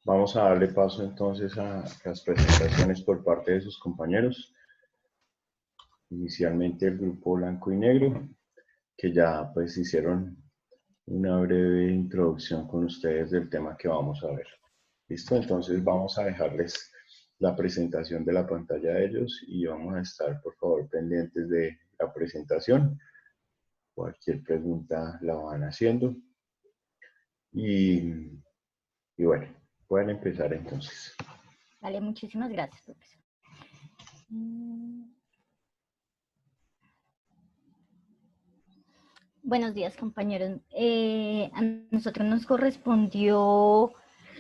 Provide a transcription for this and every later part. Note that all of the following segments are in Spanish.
Vamos a darle paso entonces a las presentaciones por parte de sus compañeros. Inicialmente el grupo blanco y negro, que ya pues hicieron una breve introducción con ustedes del tema que vamos a ver. ¿Listo? Entonces vamos a dejarles la presentación de la pantalla de ellos y vamos a estar por favor pendientes de la presentación. Cualquier pregunta la van haciendo. Y, y bueno, pueden empezar entonces. Vale, muchísimas gracias, profesor. Buenos días, compañeros. A nosotros nos correspondió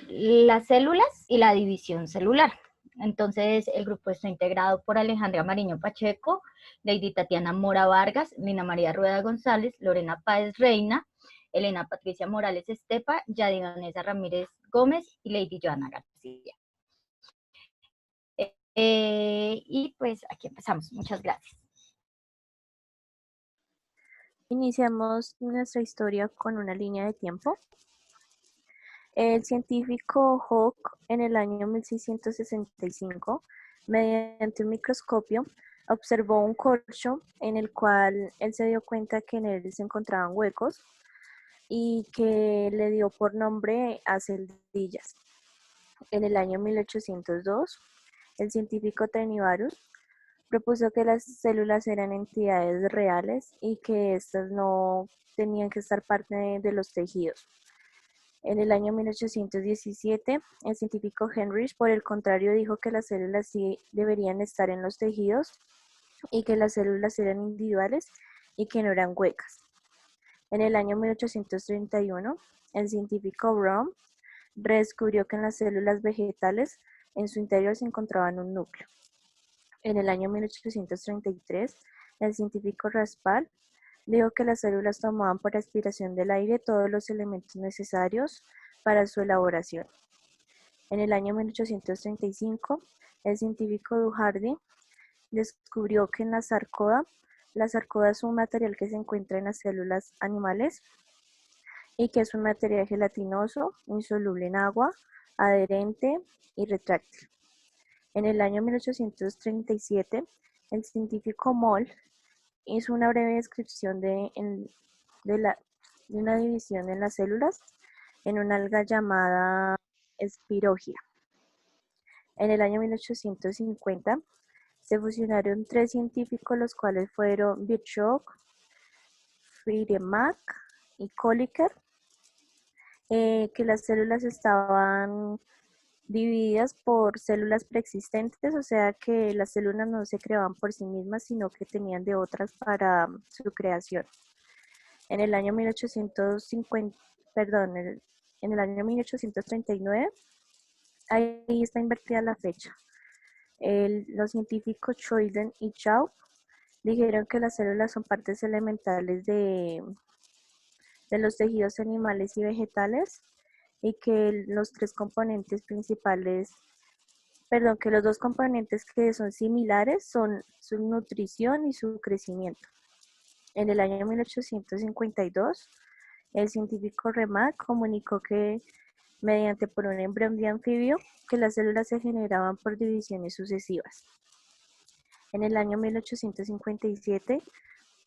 las células y la división celular. Entonces, el grupo está integrado por Alejandra Mariño Pacheco, Lady Tatiana Mora Vargas, Lina María Rueda González, Lorena Páez Reina, Elena Patricia Morales Estepa, Yadi Vanessa Ramírez Gómez y Lady Joana García. Y pues aquí empezamos. Muchas gracias. Iniciamos nuestra historia con una línea de tiempo. El científico Hooke, en el año 1665, mediante un microscopio, observó un corcho en el cual él se dio cuenta que en él se encontraban huecos y que le dio por nombre a celdillas. En el año 1802, el científico Trenivarus propuso que las células eran entidades reales y que éstas no tenían que estar parte de los tejidos. En el año 1817, el científico Henrich, por el contrario, dijo que las células sí deberían estar en los tejidos y que las células eran individuales y que no eran huecas. En el año 1831, el científico Brown descubrió que en las células vegetales en su interior se encontraban un núcleo. En el año 1833, el científico Raspal dijo que las células tomaban por aspiración del aire todos los elementos necesarios para su elaboración. En el año 1835, el científico Duhardy descubrió que en la sarcoda es un material que se encuentra en las células animales y que es un material gelatinoso, insoluble en agua, adherente y retráctil. En el año 1837, el científico Moll hizo una breve descripción de una división en las células en una alga llamada espirogia. En el año 1850 se fusionaron tres científicos, los cuales fueron Virchow, Firemack y Kolliker, que las células estaban divididas por células preexistentes, o sea que las células no se creaban por sí mismas, sino que tenían de otras para su creación. En el año 1839, ahí está invertida la fecha. Los científicos Schoiden y Chao dijeron que las células son partes elementales de los tejidos animales y vegetales y que los tres componentes principales, que los dos componentes que son similares son su nutrición y su crecimiento. En el año 1852, el científico Remarque comunicó que mediante por un embrión de anfibio que las células se generaban por divisiones sucesivas. En el año 1857,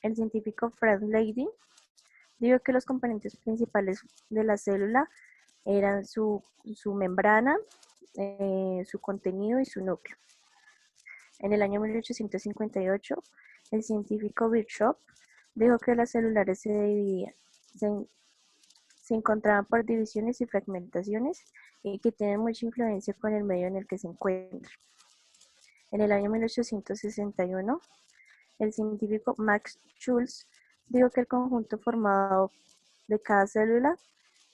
el científico Frank Leidy dijo que los componentes principales de la célula eran su membrana, su contenido y su núcleo. En el año 1858, el científico Virchow dijo que las celulares se dividían, se encontraban por divisiones y fragmentaciones y que tienen mucha influencia con el medio en el que se encuentran. En el año 1861, el científico Max Schulz dijo que el conjunto formado de cada célula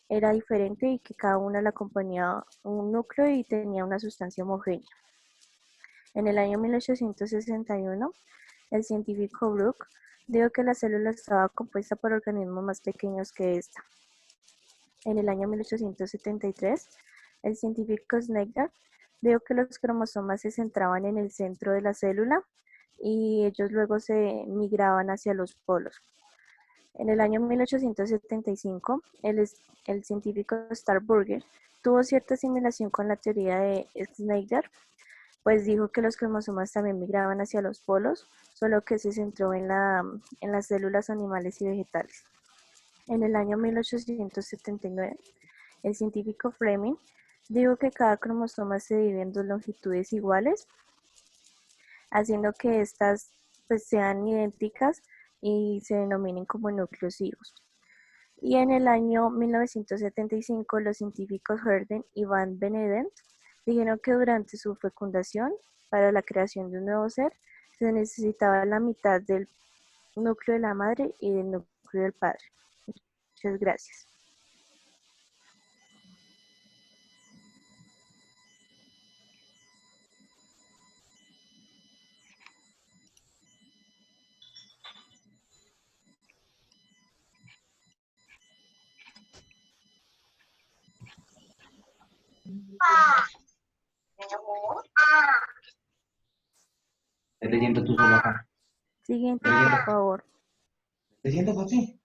era diferente y que cada una la componía un núcleo y tenía una sustancia homogénea. En el año 1861, el científico Brooke dijo que la célula estaba compuesta por organismos más pequeños que esta. En el año 1873, el científico Snyder dijo que los cromosomas se centraban en el centro de la célula y ellos luego se migraban hacia los polos. En el año 1875, el científico Starburger tuvo cierta asimilación con la teoría de Schneider, pues dijo que los cromosomas también migraban hacia los polos, solo que se centró en las células animales y vegetales. En el año 1879, el científico Fleming dijo que cada cromosoma se divide en dos longitudes iguales, haciendo que estas pues, sean idénticas y se denominen como núcleos hijos. Y en el año 1975, los científicos Herden y Van Beneden dijeron que durante su fecundación, para la creación de un nuevo ser, se necesitaba la mitad del núcleo de la madre y del núcleo del padre. Muchas gracias. Estás leyendo tú solo acá. Siguiente, por favor. ¿Te sientas por ti?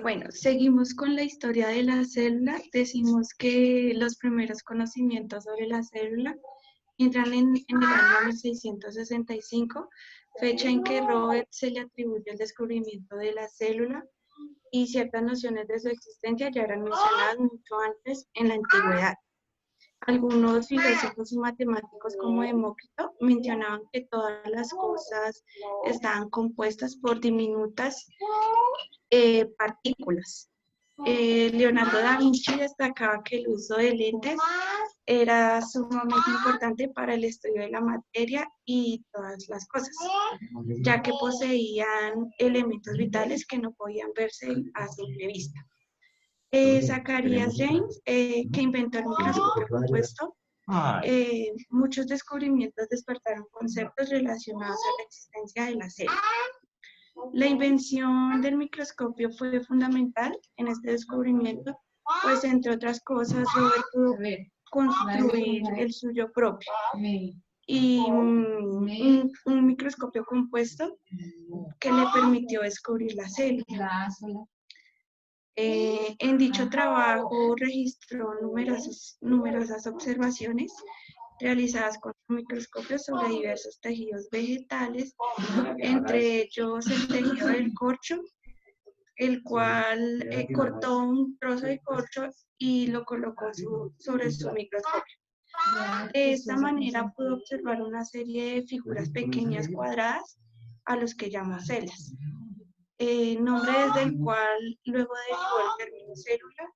Bueno, seguimos con la historia de la célula. Decimos que los primeros conocimientos sobre la célula entran en el año 1665, fecha en que Robert se le atribuye el descubrimiento de la célula, y ciertas nociones de su existencia ya eran mencionadas mucho antes en la antigüedad. Algunos filósofos y matemáticos como Demócrito mencionaban que todas las cosas estaban compuestas por diminutas partículas. Leonardo da Vinci destacaba que el uso de lentes era sumamente importante para el estudio de la materia y todas las cosas, ya que poseían elementos vitales que no podían verse a simple vista. Zacharias James, que inventó el microscopio compuesto, muchos descubrimientos despertaron conceptos relacionados a la existencia de la célula. La invención del microscopio fue fundamental en este descubrimiento, pues entre otras cosas Robert pudo construir el suyo propio y un microscopio compuesto que le permitió descubrir la célula. En dicho trabajo registró numerosas observaciones realizadas con microscopios sobre diversos tejidos vegetales, entre ellos el tejido del corcho, el cual cortó un trozo de corcho y lo colocó sobre su microscopio. De esta manera pudo observar una serie de figuras pequeñas cuadradas a los que llamó celdas, nombre desde el cual luego derivó el término célula,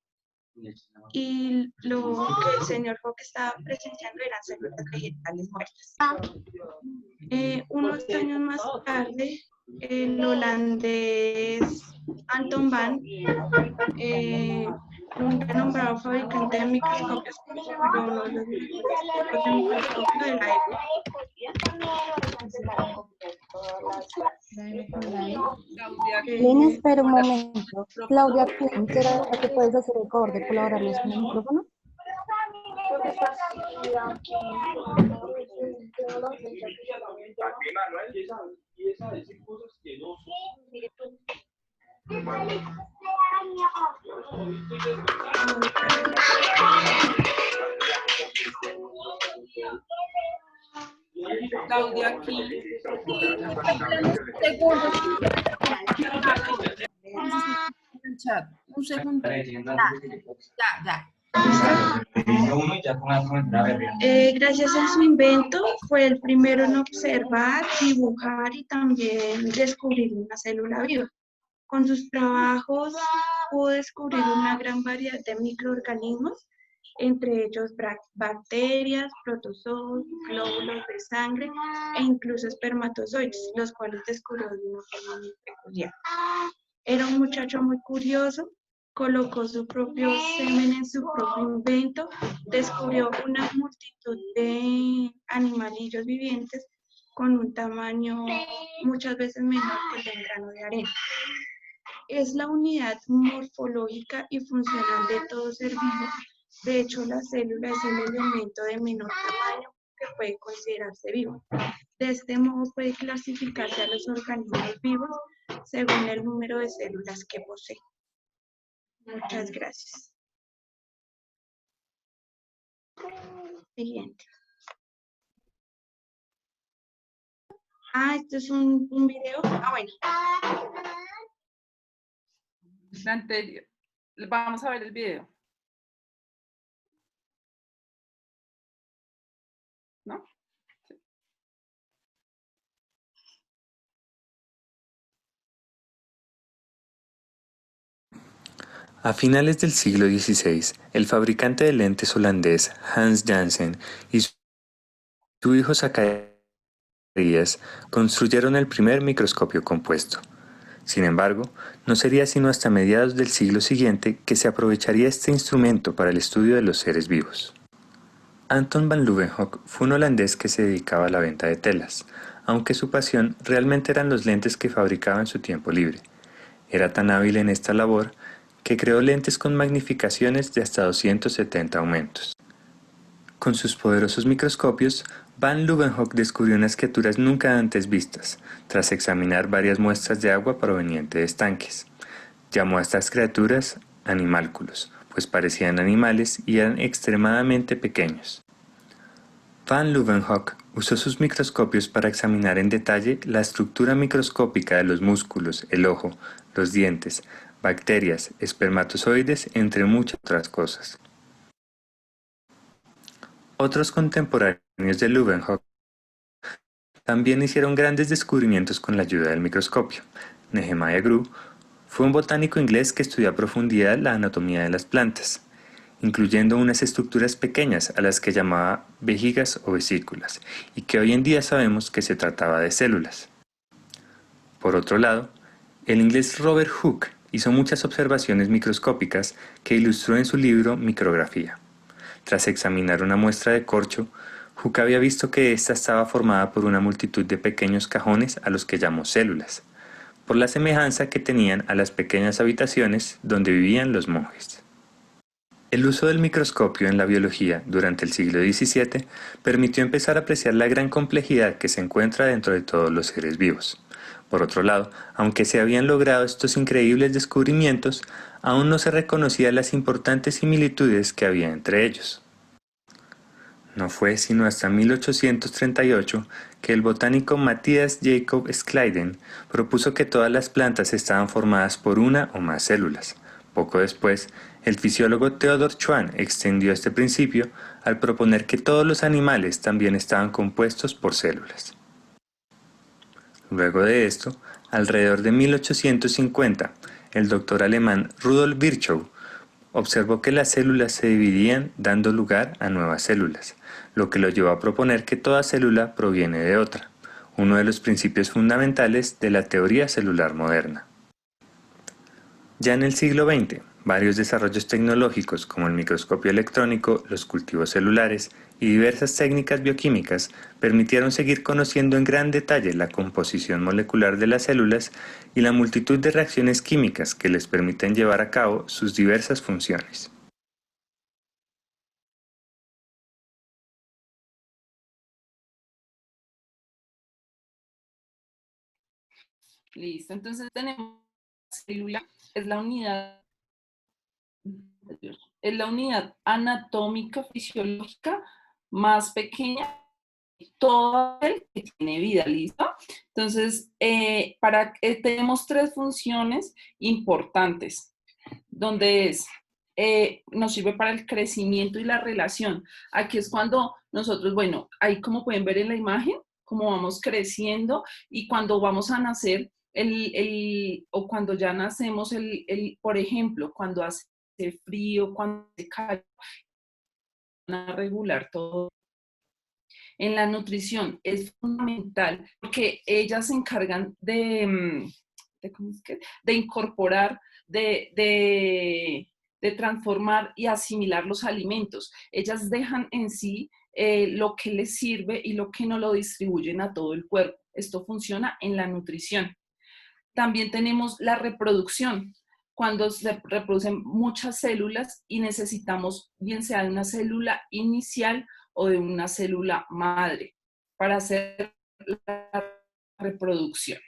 y lo que el señor Hooke estaba presenciando eran células vegetales muertas. Unos años más tarde, el holandés Anton Van, un renombrado fabricante de microscopios, construyó uno de los mejores tipos de microscopio de la época. Lina, espera un momento. Claudia, ¿será que puedes hacer el favor de colaborarnos con el micrófono? Claudia, aquí. Segundo. Un segundo. Ya. Gracias a su invento, fue el primero en observar, dibujar y también descubrir una célula viva. Con sus trabajos pudo descubrir una gran variedad de microorganismos, entre ellos bacterias, protozoos, glóbulos de sangre e incluso espermatozoides, los cuales descubrió de una forma muy peculiar. Era un muchacho muy curioso, colocó su propio semen en su propio invento, descubrió una multitud de animalillos vivientes con un tamaño muchas veces menor que el de un grano de arena. Es la unidad morfológica y funcional de todo ser vivo. De hecho, la célula es el elemento de menor tamaño que puede considerarse vivo. De este modo puede clasificarse a los organismos vivos según el número de células que posee. Muchas gracias. Siguiente. Esto es un video. Bueno. La anterior. Vamos a ver el video. ¿No? Sí. A finales del siglo XVI, el fabricante de lentes holandés Hans Janssen y su hijo Zacarías construyeron el primer microscopio compuesto. Sin embargo, no sería sino hasta mediados del siglo siguiente que se aprovecharía este instrumento para el estudio de los seres vivos. Anton van Leeuwenhoek fue un holandés que se dedicaba a la venta de telas, aunque su pasión realmente eran los lentes que fabricaba en su tiempo libre. Era tan hábil en esta labor que creó lentes con magnificaciones de hasta 270 aumentos. Con sus poderosos microscopios, van Leeuwenhoek descubrió unas criaturas nunca antes vistas, tras examinar varias muestras de agua proveniente de estanques. Llamó a estas criaturas animálculos, pues parecían animales y eran extremadamente pequeños. Van Leeuwenhoek usó sus microscopios para examinar en detalle la estructura microscópica de los músculos, el ojo, los dientes, bacterias, espermatozoides, entre muchas otras cosas. Otros contemporáneos de Leeuwenhoek también hicieron grandes descubrimientos con la ayuda del microscopio. Nehemiah Grew fue un botánico inglés que estudió a profundidad la anatomía de las plantas, incluyendo unas estructuras pequeñas a las que llamaba vejigas o vesículas, y que hoy en día sabemos que se trataba de células. Por otro lado, el inglés Robert Hooke hizo muchas observaciones microscópicas que ilustró en su libro Micrografía. Tras examinar una muestra de corcho, Hooke había visto que ésta estaba formada por una multitud de pequeños cajones a los que llamó células, por la semejanza que tenían a las pequeñas habitaciones donde vivían los monjes. El uso del microscopio en la biología durante el siglo XVII permitió empezar a apreciar la gran complejidad que se encuentra dentro de todos los seres vivos. Por otro lado, aunque se habían logrado estos increíbles descubrimientos, aún no se reconocían las importantes similitudes que había entre ellos. No fue sino hasta 1838 que el botánico Matthias Jacob Schleiden propuso que todas las plantas estaban formadas por una o más células. Poco después, el fisiólogo Theodor Schwann extendió este principio al proponer que todos los animales también estaban compuestos por células. Luego de esto, alrededor de 1850, el doctor alemán Rudolf Virchow observó que las células se dividían dando lugar a nuevas células, lo que lo llevó a proponer que toda célula proviene de otra, uno de los principios fundamentales de la teoría celular moderna. Ya en el siglo XX, varios desarrollos tecnológicos como el microscopio electrónico, los cultivos celulares y diversas técnicas bioquímicas permitieron seguir conociendo en gran detalle la composición molecular de las células y la multitud de reacciones químicas que les permiten llevar a cabo sus diversas funciones. Listo, entonces tenemos la célula, es la unidad anatómica fisiológica más pequeña de todo el que tiene vida, ¿listo? Entonces, tenemos tres funciones importantes, donde nos sirve para el crecimiento y la relación. Aquí es cuando nosotros, bueno, ahí como pueden ver en la imagen, cómo vamos creciendo y cuando vamos a nacer, o cuando ya nacemos, por ejemplo, cuando hace frío, cuando hace calor, van a regular todo. En la nutrición es fundamental porque ellas se encargan de incorporar, de transformar y asimilar los alimentos. Ellas dejan en sí lo que les sirve y lo que no lo distribuyen a todo el cuerpo. Esto funciona en la nutrición. También tenemos la reproducción, cuando se reproducen muchas células y necesitamos, bien sea una célula inicial o de una célula madre para hacer la reproducción.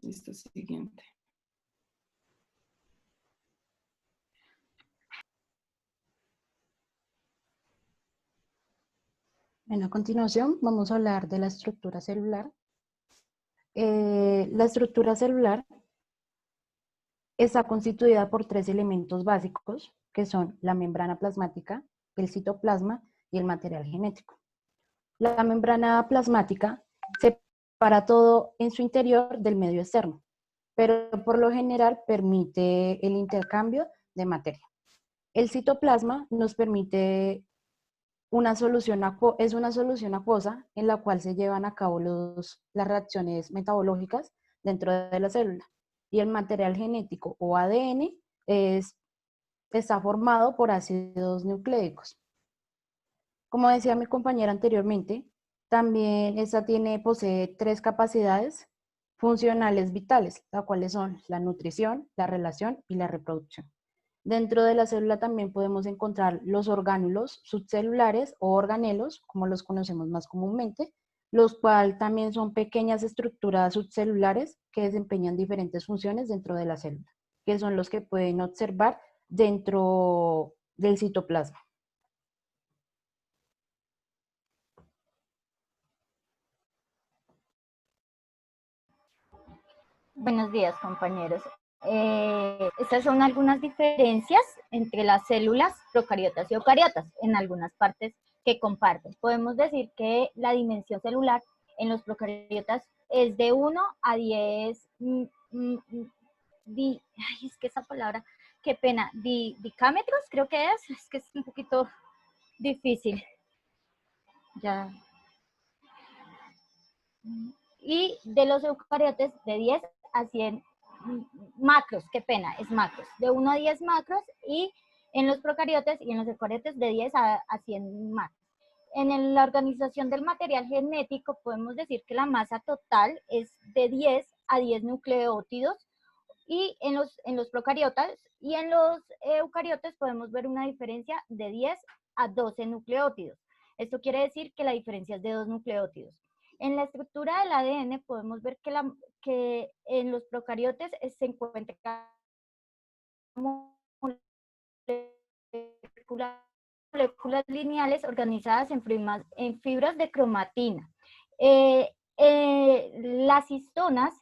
Listo, siguiente. A continuación vamos a hablar de la estructura celular. La estructura celular está constituida por 3 elementos básicos, que son la membrana plasmática, el citoplasma y el material genético. La membrana plasmática separa todo en su interior del medio externo, pero por lo general permite el intercambio de materia. El citoplasma nos permite es una solución acuosa en la cual se llevan a cabo las reacciones metabológicas dentro de la célula. Y el material genético o ADN está formado por ácidos nucleicos. Como decía mi compañera anteriormente, también esta posee 3 capacidades funcionales vitales, las cuales son la nutrición, la relación y la reproducción. Dentro de la célula también podemos encontrar los orgánulos subcelulares o organelos, como los conocemos más comúnmente, los cuales también son pequeñas estructuras subcelulares que desempeñan diferentes funciones dentro de la célula, que son los que pueden observar dentro del citoplasma. Buenos días, compañeros. Estas son algunas diferencias entre las células procariotas y eucariotas en algunas partes que comparten. Podemos decir que la dimensión celular en los procariotas es de 1 a 10, es que esa palabra, qué pena, dicámetros creo que es que es un poquito difícil. Ya. Y de los eucariotes de 10 a 100 macros, qué pena, es macros, de 1 a 10 macros, y en los procariotes y en los eucariotes de 10 a 100 macros. En la organización del material genético podemos decir que la masa total es de 10 a 10 nucleótidos, y en los procariotas y en los eucariotes podemos ver una diferencia de 10 a 12 nucleótidos. Esto quiere decir que la diferencia es de 2 nucleótidos. En la estructura del ADN podemos ver que en los procariotes se encuentran moléculas lineales organizadas en fibras de cromatina. Las histonas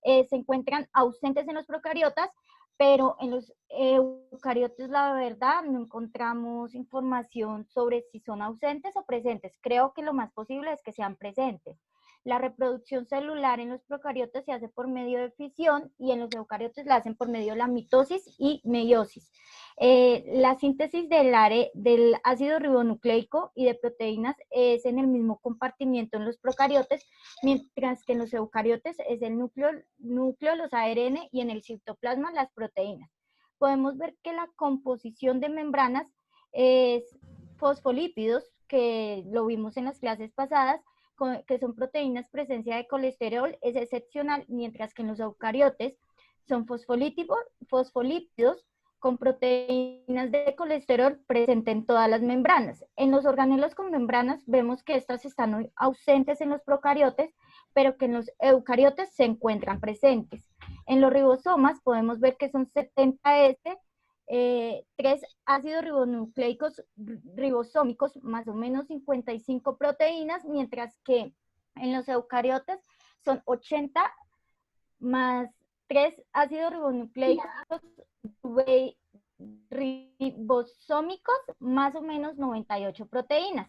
se encuentran ausentes en los procariotas, pero en los eucariotes, la verdad, no encontramos información sobre si son ausentes o presentes. Creo que lo más posible es que sean presentes. La reproducción celular en los procariotes se hace por medio de fisión, y en los eucariotes la hacen por medio de la mitosis y meiosis. La síntesis del ácido ribonucleico y de proteínas es en el mismo compartimiento en los procariotes, mientras que en los eucariotes es el núcleo, los ARN, y en el citoplasma las proteínas. Podemos ver que la composición de membranas es fosfolípidos, que lo vimos en las clases pasadas, que son proteínas, presencia de colesterol es excepcional, mientras que en los eucariotes son fosfolípidos con proteínas de colesterol presente en todas las membranas. En los organelos con membranas vemos que estas están ausentes en los procariotes, pero que en los eucariotes se encuentran presentes. En los ribosomas podemos ver que son 70S, 3 ácidos ribonucleicos ribosómicos, más o menos 55 proteínas, mientras que en los eucariotes son 80 más 3 ácidos ribonucleicos ribosómicos, más o menos 98 proteínas.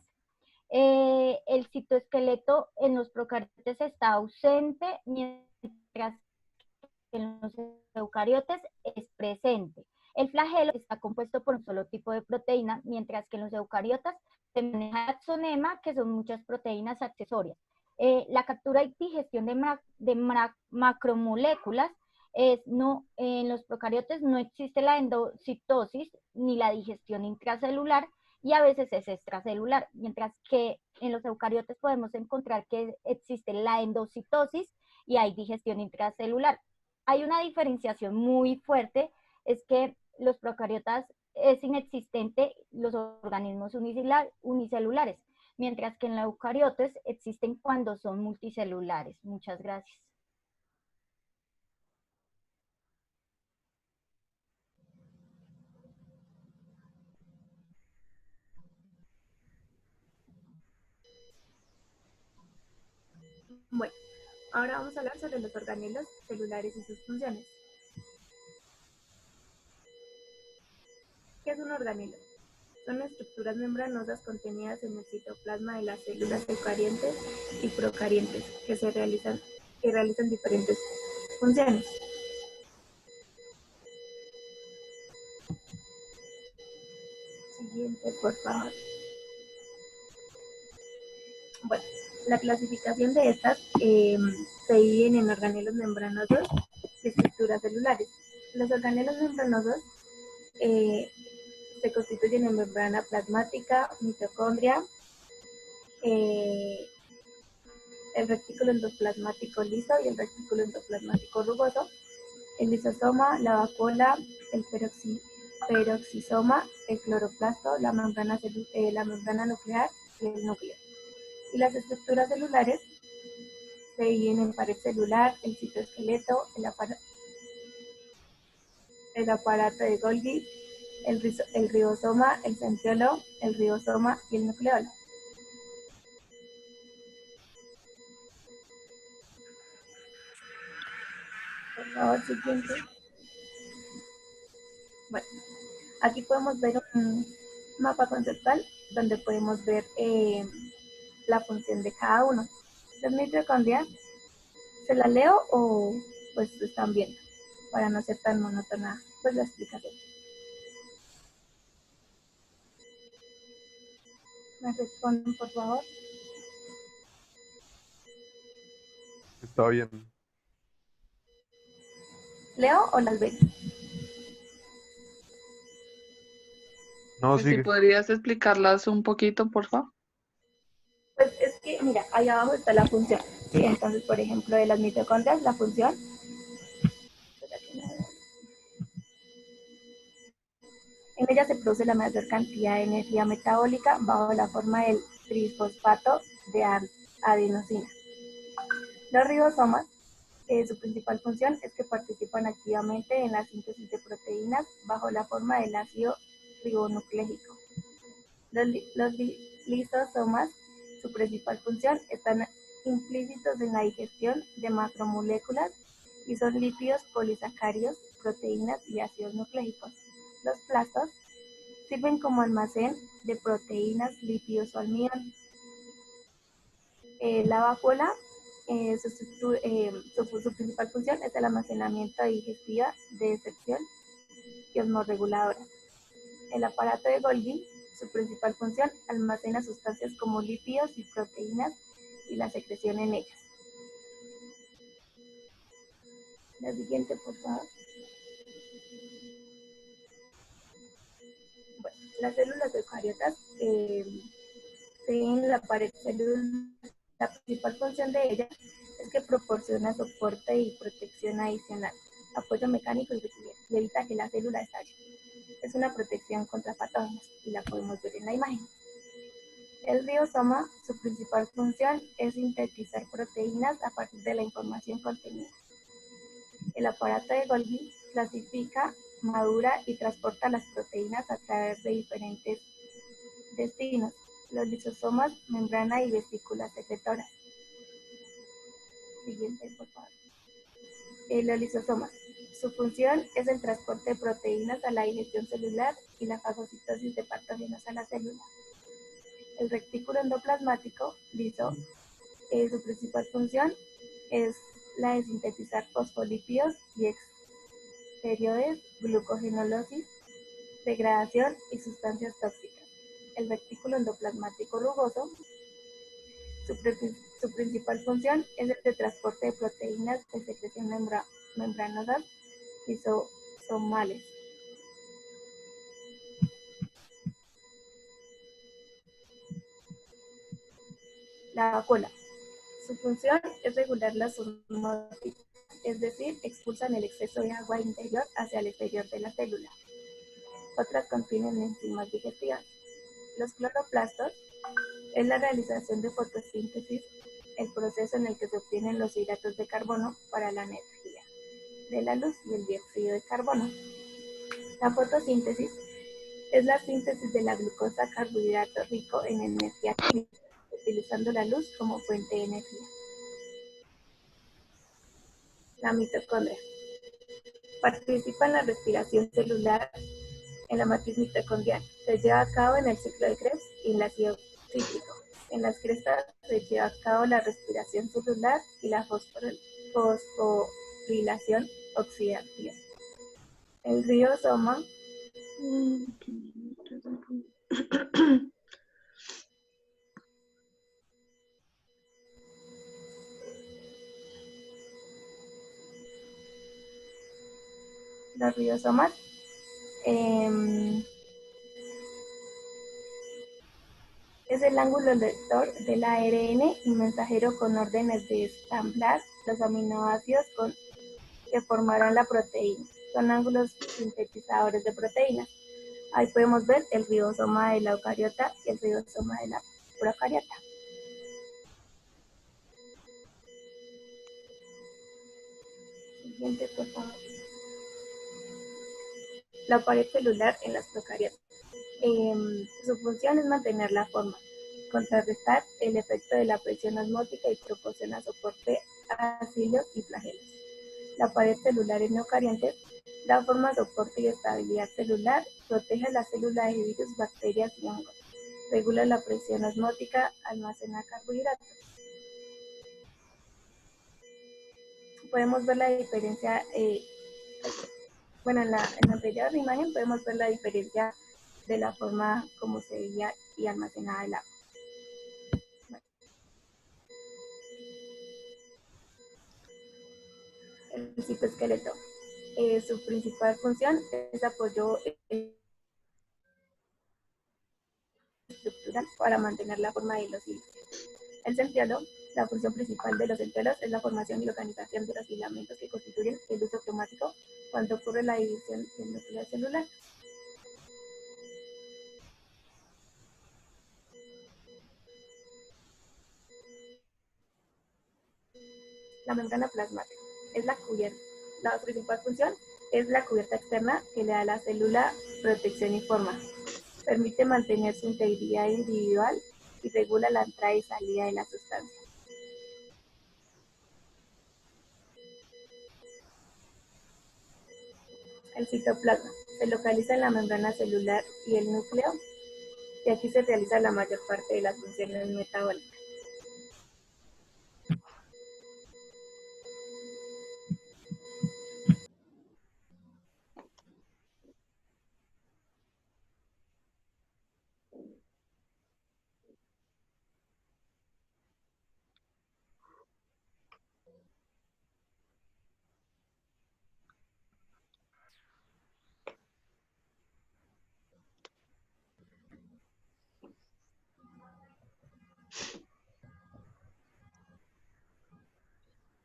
El citoesqueleto en los procariotes está ausente, mientras que en los eucariotes es presente. El flagelo está compuesto por un solo tipo de proteína, mientras que en los eucariotas se maneja axonema, que son muchas proteínas accesorias. La captura y digestión de macromoléculas en los procariotes no existe la endocitosis ni la digestión intracelular, y a veces es extracelular, mientras que en los eucariotes podemos encontrar que existe la endocitosis y hay digestión intracelular. Hay una diferenciación muy fuerte, es que los procariotas es inexistente los organismos unicelulares, mientras que en la eucariotes existen cuando son multicelulares. Muchas gracias. Bueno, ahora vamos a hablar sobre los organelos celulares y sus funciones. ¿Qué es un organelo? Son estructuras membranosas contenidas en el citoplasma de las células eucarientes y procarientes que realizan diferentes funciones. Siguiente, por favor. Bueno, la clasificación de estas se dividen en organelos membranosos y estructuras celulares. Los organelos membranosos se constituyen en membrana plasmática, mitocondria, el retículo endoplasmático liso y el retículo endoplasmático rugoso, el lisosoma, la vacuola, el peroxisoma, el cloroplasto, la membrana nuclear y el núcleo. Y las estructuras celulares se dividen en pared celular, el citoesqueleto, el aparato de Golgi, el ribosoma, el centriolo, el ribosoma y el nucleolo. Por favor, siguiente. Bueno, aquí podemos ver un mapa conceptual donde podemos ver la función de cada uno. Las mitocondrias, ¿se la leo o pues están viendo? Para no ser tan monótona pues la explicación. ¿Me responden, por favor? Está bien. ¿Leo o las ven? No, Pues si sigue. podrías explicarlas un poquito, por favor. Pues es que, mira, ahí abajo está la función. ¿Sí? Entonces, por ejemplo, de las mitocondrias, la función. En ella se produce la mayor cantidad de energía metabólica bajo la forma del trifosfato de adenosina. Los ribosomas, su principal función es que participan activamente en la síntesis de proteínas bajo la forma del ácido ribonucleico. Los lisosomas, su principal función, están implícitos en la digestión de macromoléculas y son lípidos polisacáridos, proteínas y ácidos nucleicos. Los plastos sirven como almacén de proteínas, lípidos o almidón. La vacuola, su principal función es el almacenamiento digestiva de excepción y osmorreguladora. El aparato de Golgi, su principal función, almacena sustancias como lípidos y proteínas y la secreción en ellas. La siguiente, por favor. Bueno, las células eucariotas tienen la pared celular. La principal función de ellas es que proporciona soporte y protección adicional, apoyo mecánico y evita que la célula estalle. Es una protección contra patógenos y la podemos ver en la imagen. El ribosoma, su principal función es sintetizar proteínas a partir de la información contenida. El aparato de Golgi clasifica, madura y transporta las proteínas a través de diferentes destinos. Los lisosomas, membrana y vesículas secretoras. Siguiente, por favor. Los lisosomas. Su función es el transporte de proteínas a la digestión celular y la fagocitosis de patógenos a la célula. El retículo endoplasmático liso, su principal función es la de sintetizar fosfolípidos y exteriores, glucogenólisis, degradación y sustancias tóxicas. El retículo endoplasmático rugoso, su principal función es el de transporte de proteínas de secreción membranosas lisosomales. La vacuola. Su función es regular la osmosis, es decir, expulsan el exceso de agua interior hacia el exterior de la célula. otras contienen enzimas digestivas. Los cloroplastos es la realización de fotosíntesis, el proceso en el que se obtienen los hidratos de carbono para la energía de la luz y el dióxido de carbono. La fotosíntesis es la síntesis de la glucosa, carbohidrato rico en energía química, utilizando la luz como fuente de energía. La mitocondria participa en la respiración celular en la matriz mitocondrial. Se lleva a cabo en el ciclo de Krebs y el ácido cítrico. En las crestas se lleva a cabo la respiración celular y la fosforilación oxidativa. El ribosoma los ribosomas es el ángulo lector del ARN y mensajero con órdenes de ensamblar los aminoácidos que formarán la proteína. Son ángulos sintetizadores de proteínas. Ahí podemos ver el ribosoma de la eucariota y el ribosoma de la procariota. Siguiente, por favor. La pared celular en las procariotas. Su función es mantener la forma, contrarrestar el efecto de la presión osmótica y proporciona soporte a cilios y flagelos. La pared celular en eucariontes da forma, soporte y estabilidad celular, protege a la célula de virus, bacterias y hongos, regula la presión osmótica, almacena carbohidratos. Podemos ver la diferencia, en la anterior imagen podemos ver la diferencia de la forma como se veía y almacenada el agua. El citoesqueleto. Su principal función es apoyo estructural para mantener la forma de los hilos. El centriolo, la función principal de los centriolos es la formación y organización de los filamentos que constituyen el uso automático cuando ocurre la división del núcleo celular. La membrana plasmática es la cubierta. La principal función es la cubierta externa que le da a la célula protección y forma. Permite mantener su integridad individual y regula la entrada y salida de la sustancia. El citoplasma se localiza en la membrana celular y el núcleo, y aquí se realiza la mayor parte de las funciones metabólicas.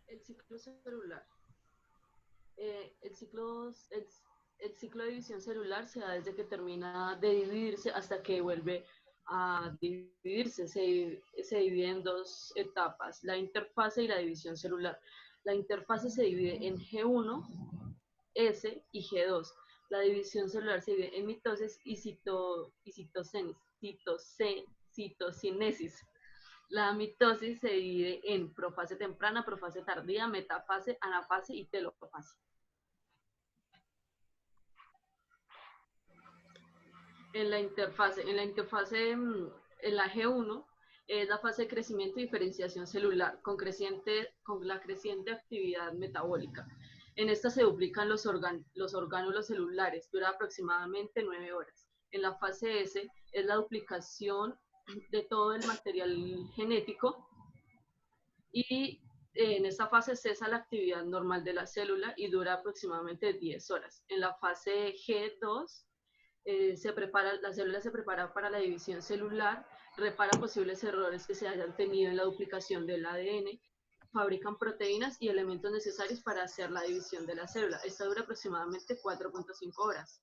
El ciclo celular. El ciclo de división celular se da desde que termina de dividirse hasta que vuelve a dividirse. Se divide en dos etapas, la interfase y la división celular. La interfase se divide en G1, S y G2. La división celular se divide en mitosis y citocinesis. La mitosis se divide en profase temprana, profase tardía, metafase, anafase y telofase. En la interfase, en la G1 es la fase de crecimiento y diferenciación celular con la creciente actividad metabólica. En esta se duplican los orgánulos celulares, dura aproximadamente 9 horas. En la fase S es la duplicación de todo el material genético y en esta fase cesa la actividad normal de la célula y dura aproximadamente 10 horas. En la fase G2 la célula se prepara para la división celular, repara posibles errores que se hayan tenido en la duplicación del ADN, fabrican proteínas y elementos necesarios para hacer la división de la célula. Esta dura aproximadamente 4.5 horas.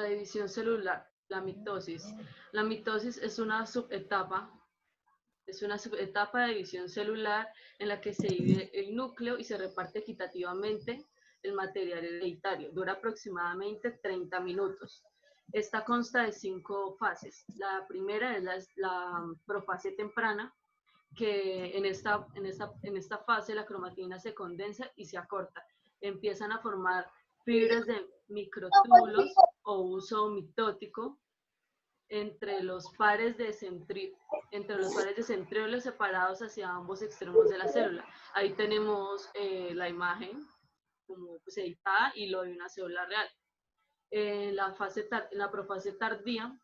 La división celular, la mitosis. La mitosis es una subetapa de división celular en la que se divide el núcleo y se reparte equitativamente el material hereditario. Dura aproximadamente 30 minutos. Esta consta de 5 fases. La primera es la profase temprana, que en esta fase la cromatina se condensa y se acorta. Empiezan a formar fibras de microtúbulos o uso mitótico entre los pares de centriolos separados hacia ambos extremos de la célula. Ahí tenemos la imagen como pues, editada y lo de una célula real. En la profase tardía,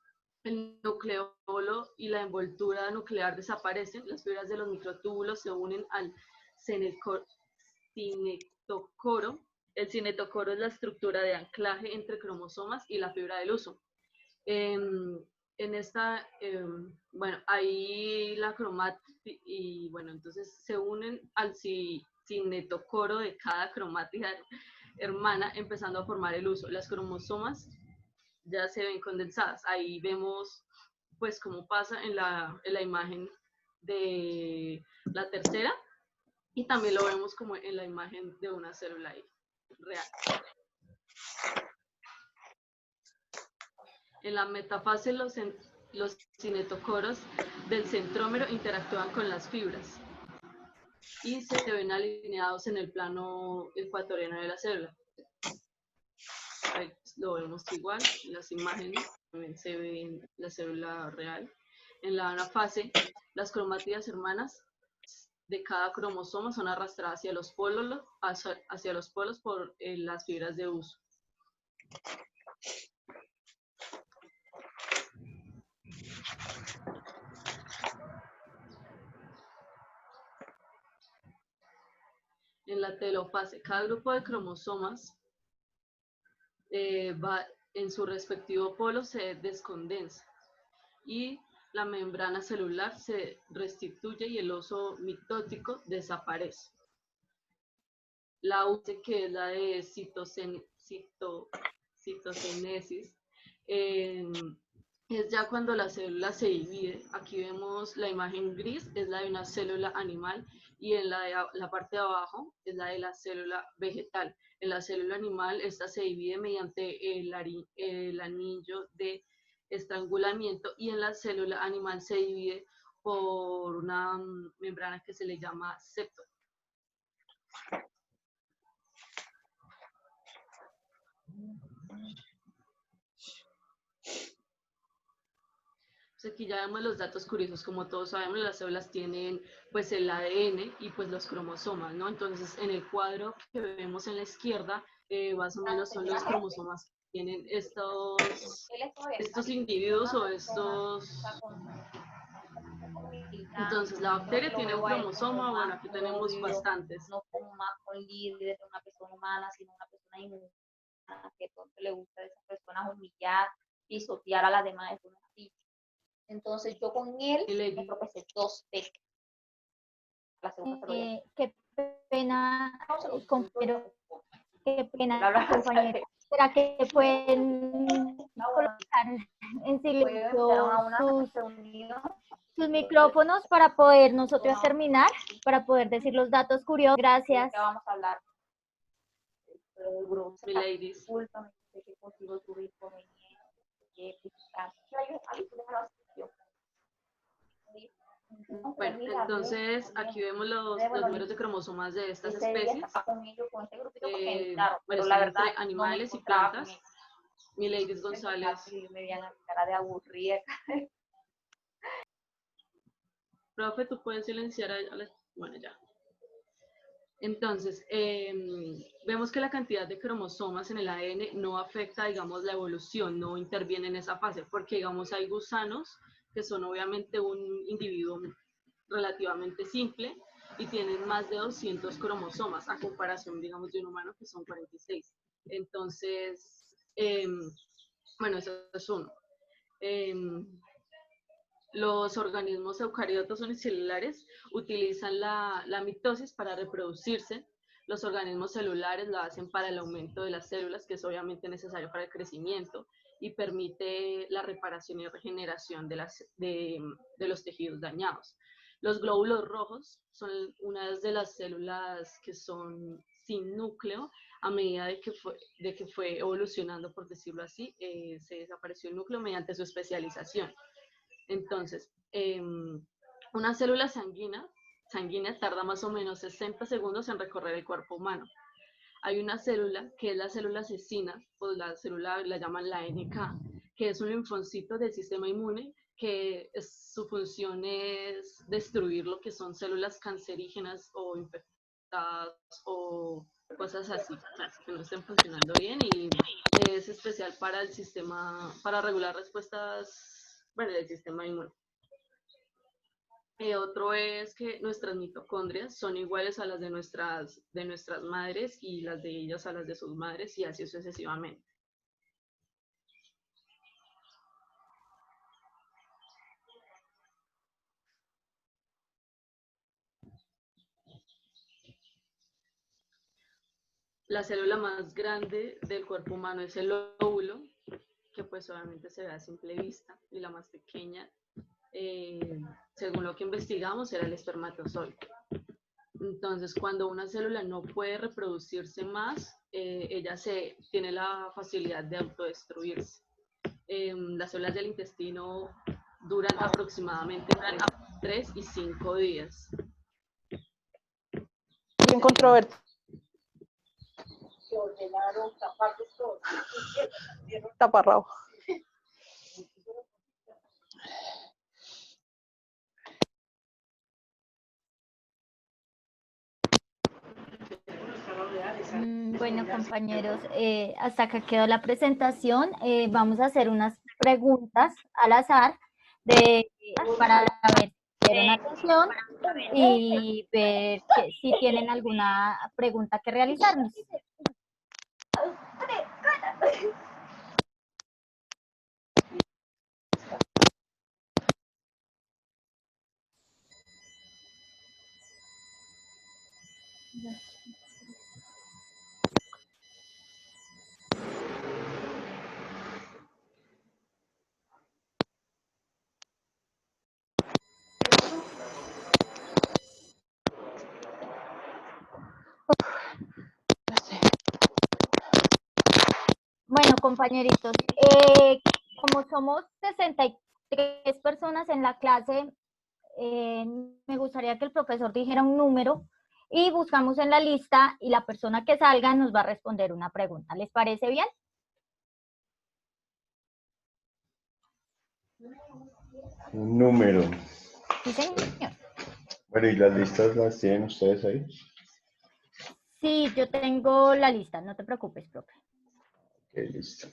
el nucleolo y la envoltura nuclear desaparecen, las fibras de los microtúbulos se unen al cinetocoro. El cinetocoro es la estructura de anclaje entre cromosomas y la fibra del uso. Bueno, ahí la cromática y bueno, entonces se unen al cinetocoro de cada cromática hermana, empezando a formar el uso. Las cromosomas ya se ven condensadas. Ahí vemos pues cómo pasa en la imagen de la tercera y también lo vemos como en la imagen de una célula ahí, real. En la metafase los cinetocoros del centrómero interactúan con las fibras y se ven alineados en el plano ecuatoriano de la célula. Ahí lo vemos igual, en las imágenes también se ve en la célula real. En la anafase, las cromátidas hermanas de cada cromosoma son arrastradas hacia los polos por las fibras de uso. En la telofase, cada grupo de cromosomas va en su respectivo polo, se descondensa y la membrana celular se restituye y el oso mitótico desaparece. La UCE, que es la de citocinesis, es ya cuando la célula se divide. Aquí vemos la imagen gris, es la de una célula animal, y en la parte de abajo es la de la célula vegetal. En la célula animal, esta se divide mediante el anillo de estrangulamiento, y en la célula animal se divide por una membrana que se le llama septo. Aquí ya vemos los datos curiosos. Como todos sabemos, las células tienen pues el ADN y pues los cromosomas, ¿no? Entonces, en el cuadro que vemos en la izquierda, más o menos son los cromosomas que tienen estos individuos o estos... Entonces, la bacteria tiene un cromosoma, bueno, aquí tenemos bastantes. No como más con líder de una persona humana, sino una persona inhumana, que pronto le gusta a esas personas humillar, pisotear a las demás de forma así. Entonces yo con él me tropecé 2 veces. La segunda qué pena, compañero. Qué pena, compañero. ¿Será que pueden colocar en silencio sus micrófonos para poder nosotros terminar, para poder decir los datos curiosos? Gracias. Vamos a hablar. Ladies. Bueno, entonces aquí vemos los números de cromosomas de estas especies. Bueno, están entre animales y plantas. Milady González. Me veían a cara de aburrida. Profe, tú puedes silenciar a la... Bueno, ya. Entonces, vemos que la cantidad de cromosomas en el ADN no afecta, digamos, la evolución, no interviene en esa fase, porque, digamos, hay gusanos que son obviamente un individuo relativamente simple y tienen más de 200 cromosomas a comparación, digamos, de un humano que son 46. Entonces, bueno, eso es uno. Los organismos eucariotos unicelulares utilizan la mitosis para reproducirse. Los organismos celulares lo hacen para el aumento de las células, que es obviamente necesario para el crecimiento. y permite la reparación y regeneración de los tejidos dañados. Los glóbulos rojos son unas de las células que son sin núcleo. A medida de que fue evolucionando, por decirlo así, se desapareció el núcleo mediante su especialización. Entonces, una célula sanguínea tarda más o menos 60 segundos en recorrer el cuerpo humano. Hay una célula que es la célula asesina, pues la célula la llaman la NK, que es un linfocito del sistema inmune, que su función es destruir lo que son células cancerígenas o infectadas o cosas así, que no estén funcionando bien, y es especial para el sistema, para regular respuestas, bueno, del sistema inmune. Otro es que nuestras mitocondrias son iguales a las de nuestras madres y las de ellas a las de sus madres, y así sucesivamente. La célula más grande del cuerpo humano es el óvulo, que pues obviamente se ve a simple vista, y la más pequeña, según lo que investigamos, era el espermatozoide. Entonces, cuando una célula no puede reproducirse más, ella tiene la facilidad de autodestruirse. Las células del intestino duran aproximadamente 3 y 5 días. Bien controvertido. Que ordenaron taparlos todos. Taparrabo. Bueno, compañeros, hasta acá quedó la presentación. Vamos a hacer unas preguntas al azar para ver si dieron atención y ver si tienen alguna pregunta que realizarnos. Bueno, compañeritos, como somos 63 personas en la clase, me gustaría que el profesor dijera un número y buscamos en la lista y la persona que salga nos va a responder una pregunta. ¿Les parece bien? Un número. Sí, señor. Bueno, ¿y las listas las tienen ustedes ahí? Sí, yo tengo la lista, no te preocupes, profe. Ok, listo.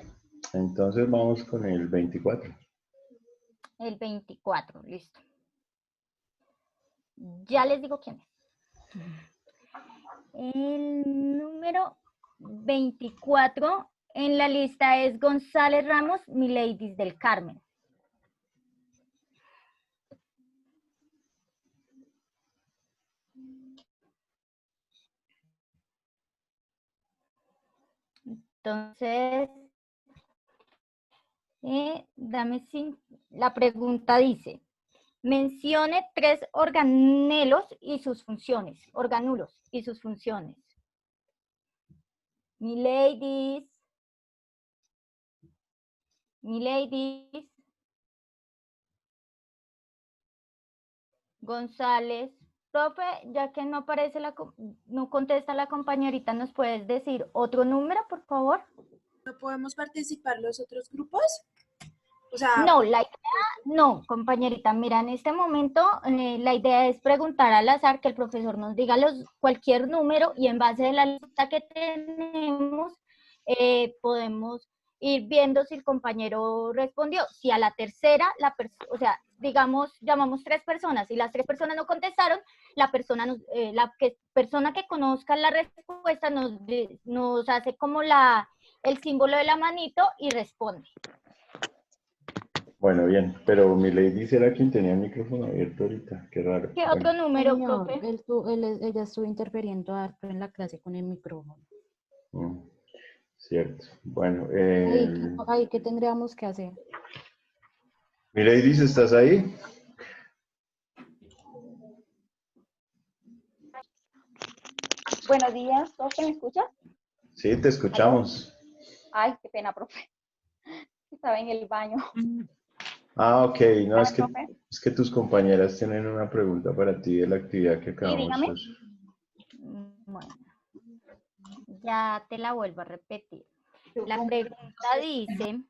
Entonces vamos con el 24. El 24, listo. Ya les digo quién es. El número 24 en la lista es González Ramos Mileidis del Carmen. Entonces, la pregunta dice, mencione 3 organulos y sus funciones. Mileidis. González. Profe, ya que no aparece no contesta la compañerita, ¿nos puedes decir otro número, por favor? ¿No podemos participar los otros grupos? O sea, no, no, compañerita, mira, en este momento la idea es preguntar al azar, que el profesor nos diga cualquier número, y en base a la lista que tenemos podemos ir viendo si el compañero respondió. Si a la tercera, o sea, digamos, llamamos 3 personas y las 3 personas no contestaron, la persona que conozca la respuesta nos hace como el símbolo de la manito y responde. Bueno, bien, pero mi lady era quien tenía el micrófono abierto ahorita, qué raro. ¿Qué otro número, Señor, profe? ella estuvo interfiriendo harto en la clase con el micrófono. Cierto. Bueno, Ahí, ¿qué tendríamos que hacer? Mireidis, ¿estás ahí? Buenos días, profe, ¿me escuchas? Sí, te escuchamos. Ay, qué pena, profe. Estaba en el baño. Ah, ok. No, Dígame, profe. es que tus compañeras tienen una pregunta para ti de la actividad que Sí, acabamos de dígame. hacer. Bueno, ya te la vuelvo a repetir. La pregunta dice,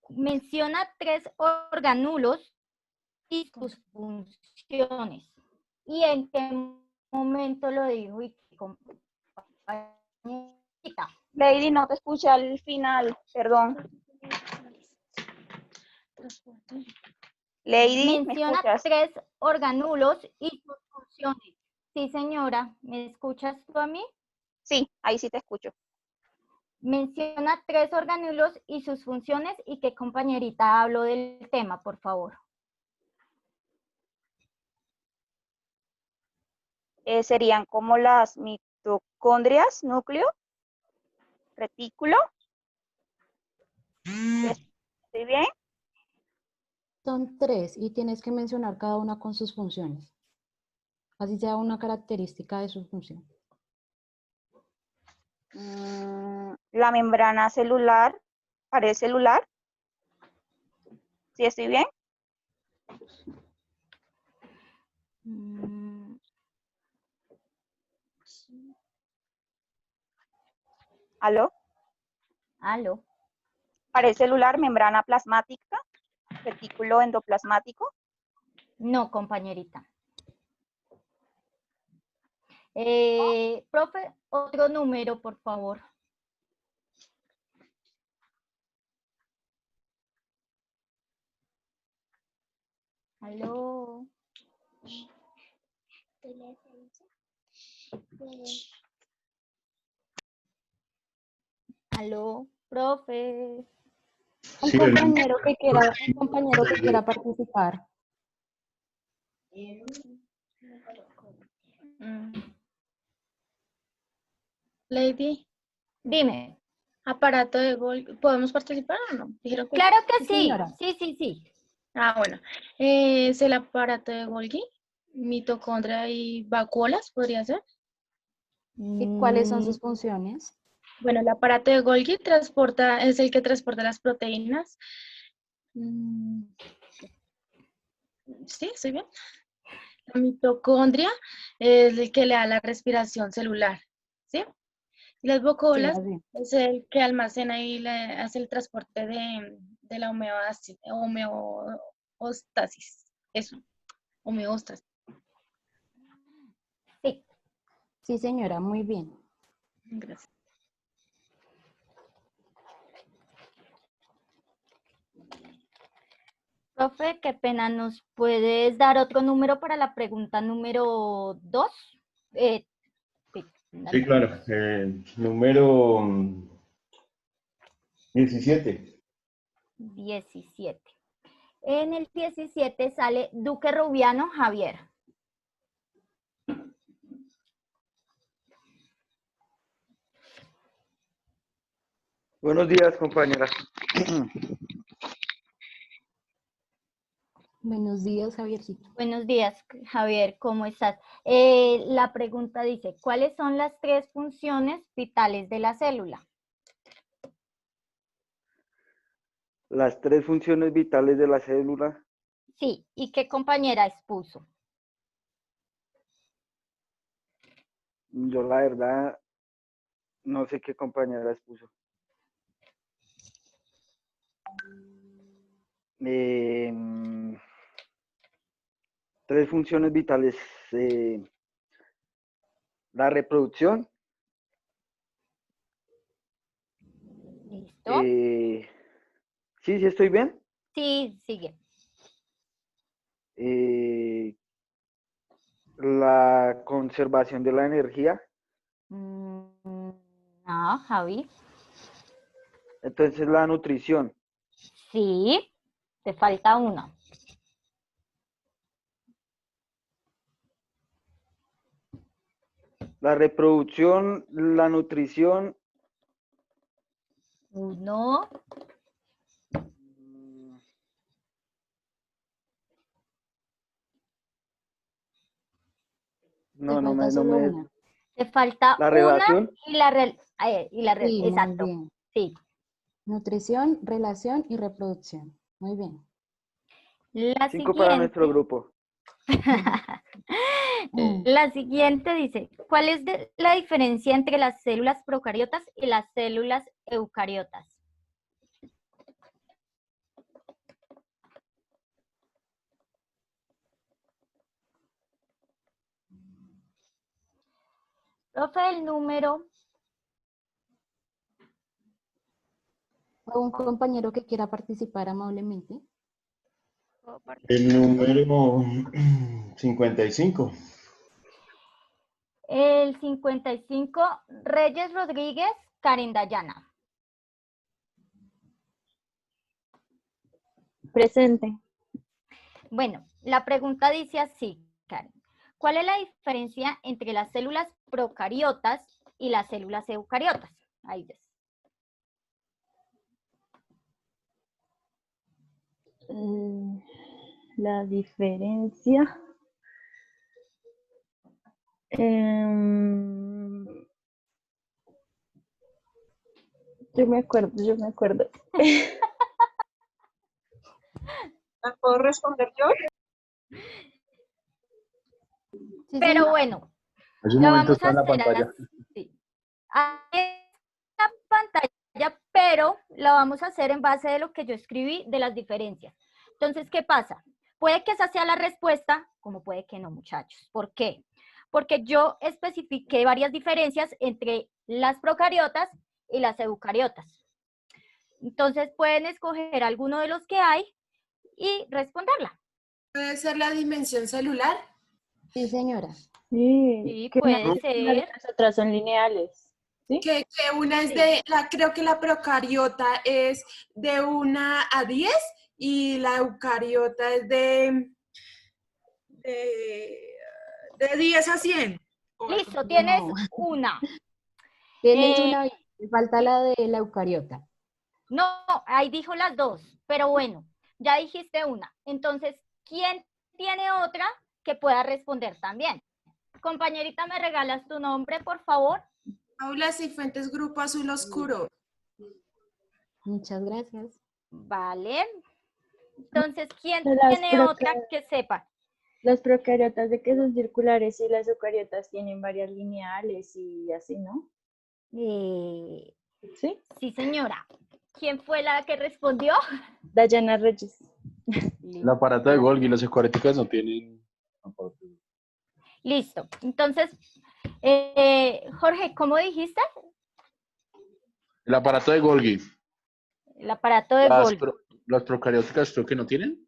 menciona 3 organulos y sus funciones. ¿Y en qué momento lo dijo? Y qué compañerita? Lady, no te escuché al final, perdón. Lady, ¿me Menciona escuchas? 3 organulos y sus funciones. Sí, señora, ¿me escuchas tú a mí? Sí, ahí sí te escucho. Menciona 3 organulos y sus funciones y qué compañerita habló del tema, por favor. Serían como las mitocondrias, núcleo, retículo. ¿Estoy bien? Son 3 y tienes que mencionar cada una con sus funciones. Así sea una característica de su función. La membrana celular, pared celular. ¿Sí estoy bien? ¿Aló? ¿Aló? Pared celular, membrana plasmática, retículo endoplasmático. No, compañerita. Profe, otro número, por favor. ¿Aló? ¿Aló, profe? Un Sí, compañero que quiera participar. Lady, dime. Aparato de Golgi, ¿podemos participar o no? Dijeron que Claro que Sí, sí. señora. Sí. Ah, bueno. Es el aparato de Golgi, mitocondria y vacuolas, ¿podría ser? ¿Y cuáles son sus funciones? Bueno, el aparato de Golgi es el que transporta las proteínas. Sí, estoy bien. La mitocondria es el que le da la respiración celular, ¿sí? Y las Sí, vacuolas así. es el que almacena y hace el transporte de la homeostasis. Eso, homeostasis. Sí. Sí, señora, muy bien. Gracias. Profe, qué pena, ¿nos puedes dar otro número para la pregunta número 2? Sí, claro. Número 17. 17. En el 17 sale Duque Rubiano Javier. Buenos días, compañeras. Buenos días, Javiercito. Buenos días, Javier, ¿cómo estás? La pregunta dice, ¿cuáles son las 3 funciones vitales de la célula? Las 3 funciones vitales de la célula. Sí, ¿y qué compañera expuso? Yo la verdad no sé qué compañera expuso. 3 funciones vitales. La reproducción. ¿Listo? Sí, estoy bien. Sí, sigue. La conservación de la energía. No, Javi. Entonces la nutrición. Sí, te falta una. La reproducción, la nutrición, 1, no, Te falta no solo me, una. te falta la una relación, y Sí, muy exacto, bien. sí. Nutrición, relación y reproducción. Muy bien. La 5 para nuestro siguiente, grupo. la siguiente dice, ¿cuál es la diferencia entre las células procariotas y las células eucariotas? Profe, el número, ¿O un compañero que quiera participar amablemente? El número 55. el 55, Reyes Rodríguez, Karen Dayana. Presente. Bueno, la pregunta dice así, Karen. ¿Cuál es la diferencia entre las células procariotas y las células eucariotas? Ahí ves. La diferencia. Yo me acuerdo. ¿La puedo responder yo? Sí, Pero señor. bueno, Hace un lo momento vamos a está en la hacer pantalla. así. Ahí está la pantalla, pero lo vamos a hacer en base de lo que yo escribí de las diferencias. Entonces, ¿qué pasa? Puede que esa sea la respuesta, como puede que no, muchachos. ¿Por qué? Porque yo especifiqué varias diferencias entre las procariotas y las eucariotas. Entonces, pueden escoger alguno de los que hay y responderla. ¿Puede ser la dimensión celular? Sí, señora. Sí, puede ser. Las otras son lineales. ¿Sí? Que una es Sí. creo que la procariota es de 1 a 10 y la eucariota es de 10 a 100. Listo, tienes No. una. Tienes una, te falta la de la eucariota. No, ahí dijo las dos, pero bueno, ya dijiste una. Entonces, ¿quién tiene otra que pueda responder también? Compañerita, ¿me regalas tu nombre, por favor? Paula Cifuentes, Grupo Azul Oscuro. Muchas gracias. Vale. Entonces, ¿quién Las tiene otra que sepa? Las procariotas de que son circulares y las eucariotas tienen varias lineales y así, ¿no? ¿Sí? Sí, Señora. ¿Quién fue la que respondió? Dayana Reyes. El aparato de Golgi, las eucarióticas no tienen aparato. Listo. Entonces, Jorge, ¿cómo dijiste? El aparato de Golgi. El aparato de Las, Golgi. las procarióticas creo que no tienen.